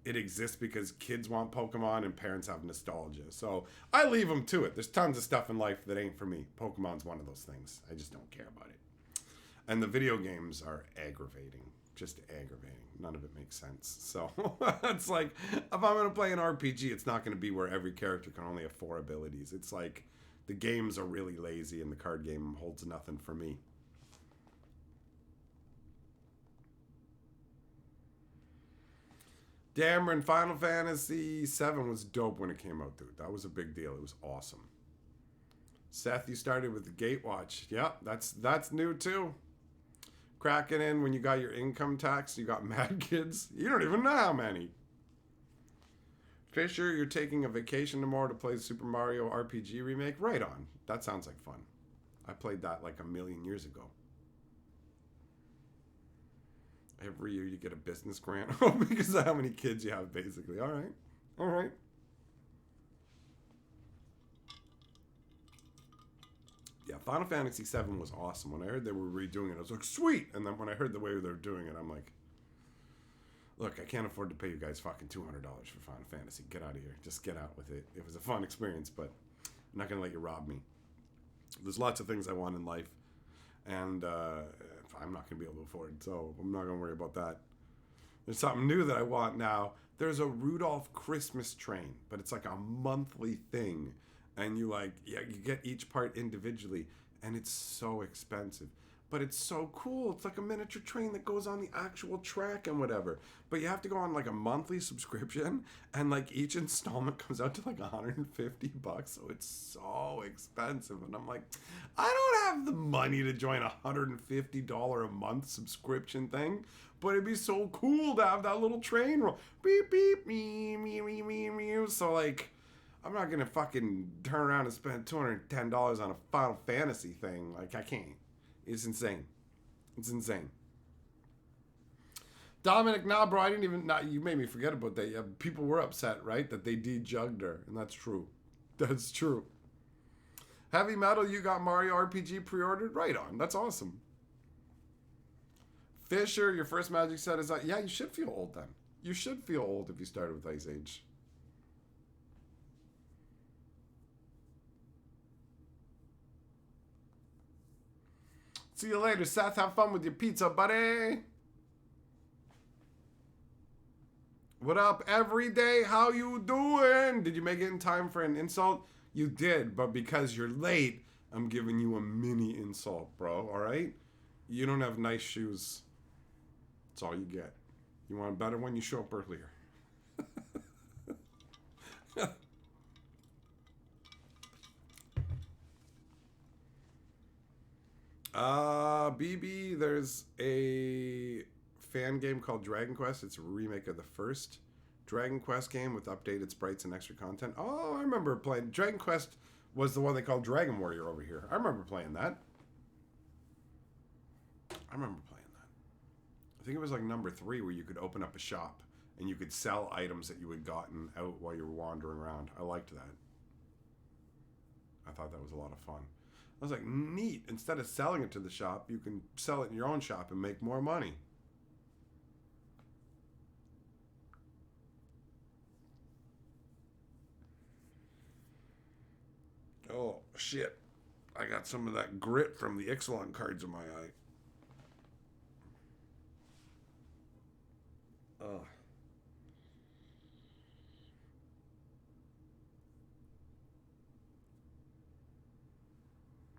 it exists because kids want Pokemon and parents have nostalgia. So I leave them to it. There's tons of stuff in life that ain't for me. Pokemon's one of those things. I just don't care about it. And the video games are aggravating. Just aggravating. None of it makes sense. So it's like, if I'm going to play an RPG, it's not going to be where every character can only have 4 abilities. It's like the games are really lazy and the card game holds nothing for me. Dameron, Final Fantasy VII was dope when it came out, dude. That was a big deal. It was awesome. Seth, you started with the Gatewatch. Yep, that's new too. Cracking in when you got your income tax, you got mad kids. You don't even know how many. Fisher, you're taking a vacation tomorrow to play the Super Mario RPG remake? Right on. That sounds like fun. I played that like a million years ago. Every year you get a business grant because of how many kids you have, basically. All right. All right. Yeah, Final Fantasy VII was awesome. When I heard they were redoing it, I was like, sweet! And then when I heard the way they were doing it, I'm like, look, I can't afford to pay you guys fucking $200 for Final Fantasy. Get out of here. Just get out with it. It was a fun experience, but I'm not going to let you rob me. There's lots of things I want in life, and I'm not going to be able to afford, so I'm not going to worry about that. There's something new that I want now. There's a Rudolph Christmas train, but it's like a monthly thing. And you get each part individually, and it's so expensive. But it's so cool. It's like a miniature train that goes on the actual track and whatever. But you have to go on like a monthly subscription, and like each installment comes out to like $150. So it's so expensive. And I'm like, I don't have the money to join a $150 a month subscription thing. But it'd be so cool to have that little train roll. Beep, beep, me, me, me, me, me. So like, I'm not going to fucking turn around and spend $210 on a Final Fantasy thing. Like, I can't. It's insane. It's insane. Dominic, nah, bro, I didn't even... you made me forget about that. Yeah, people were upset, right? That they dejugged her. And that's true. That's true. Heavy Metal, you got Mario RPG pre-ordered? Right on. That's awesome. Fisher, your first Magic set is out. Yeah, you should feel old then. You should feel old if you started with Ice Age. See you later, Seth. Have fun with your pizza, buddy. What up, everyday? How you doing? Did you make it in time for an insult? You did, but because you're late, I'm giving you a mini insult, bro. All right? You don't have nice shoes. That's all you get. You want a better one? You show up earlier. BB, there's a fan game called Dragon Quest. It's a remake of the first Dragon Quest game with updated sprites and extra content. Oh, I remember playing. Dragon Quest was the one they called Dragon Warrior over here. I remember playing that. I think it was like number 3 where you could open up a shop and you could sell items that you had gotten out while you were wandering around. I liked that. I thought that was a lot of fun. I was like, neat. Instead of selling it to the shop, you can sell it in your own shop and make more money. Oh, shit. I got some of that grit from the Ixalan cards in my eye. Ugh.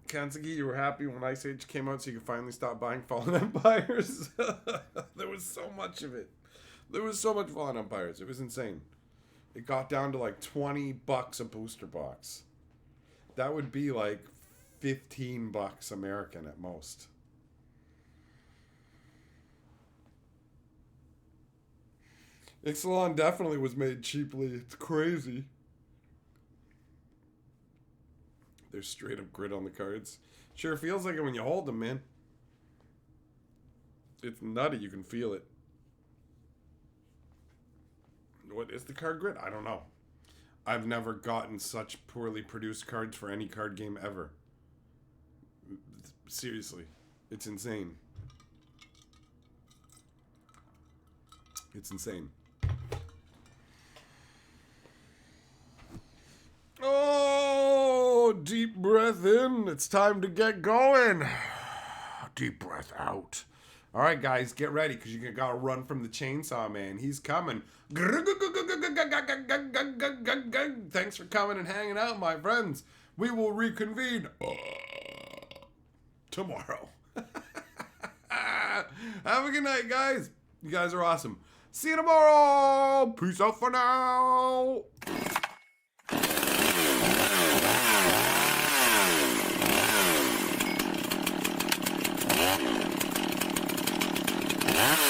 Kansugi, you were happy when Ice Age came out so you could finally stop buying Fallen Empires? There was so much of it. There was so much Fallen Empires. It was insane. It got down to like $20 a booster box. That would be like $15 American at most. Ixalan definitely was made cheaply. It's crazy. There's straight up grit on the cards. Sure feels like it when you hold them, man. It's nutty. You can feel it. What is the card grit? I don't know. I've never gotten such poorly produced cards for any card game ever. Seriously. It's insane. It's insane. Oh, deep breath in. It's time to get going. Deep breath out. All right, guys, get ready because you got to run from the chainsaw man. He's coming. Thanks for coming and hanging out, my friends. We will reconvene tomorrow. Have a good night, guys. You guys are awesome. See you tomorrow. Peace out for now. Yeah.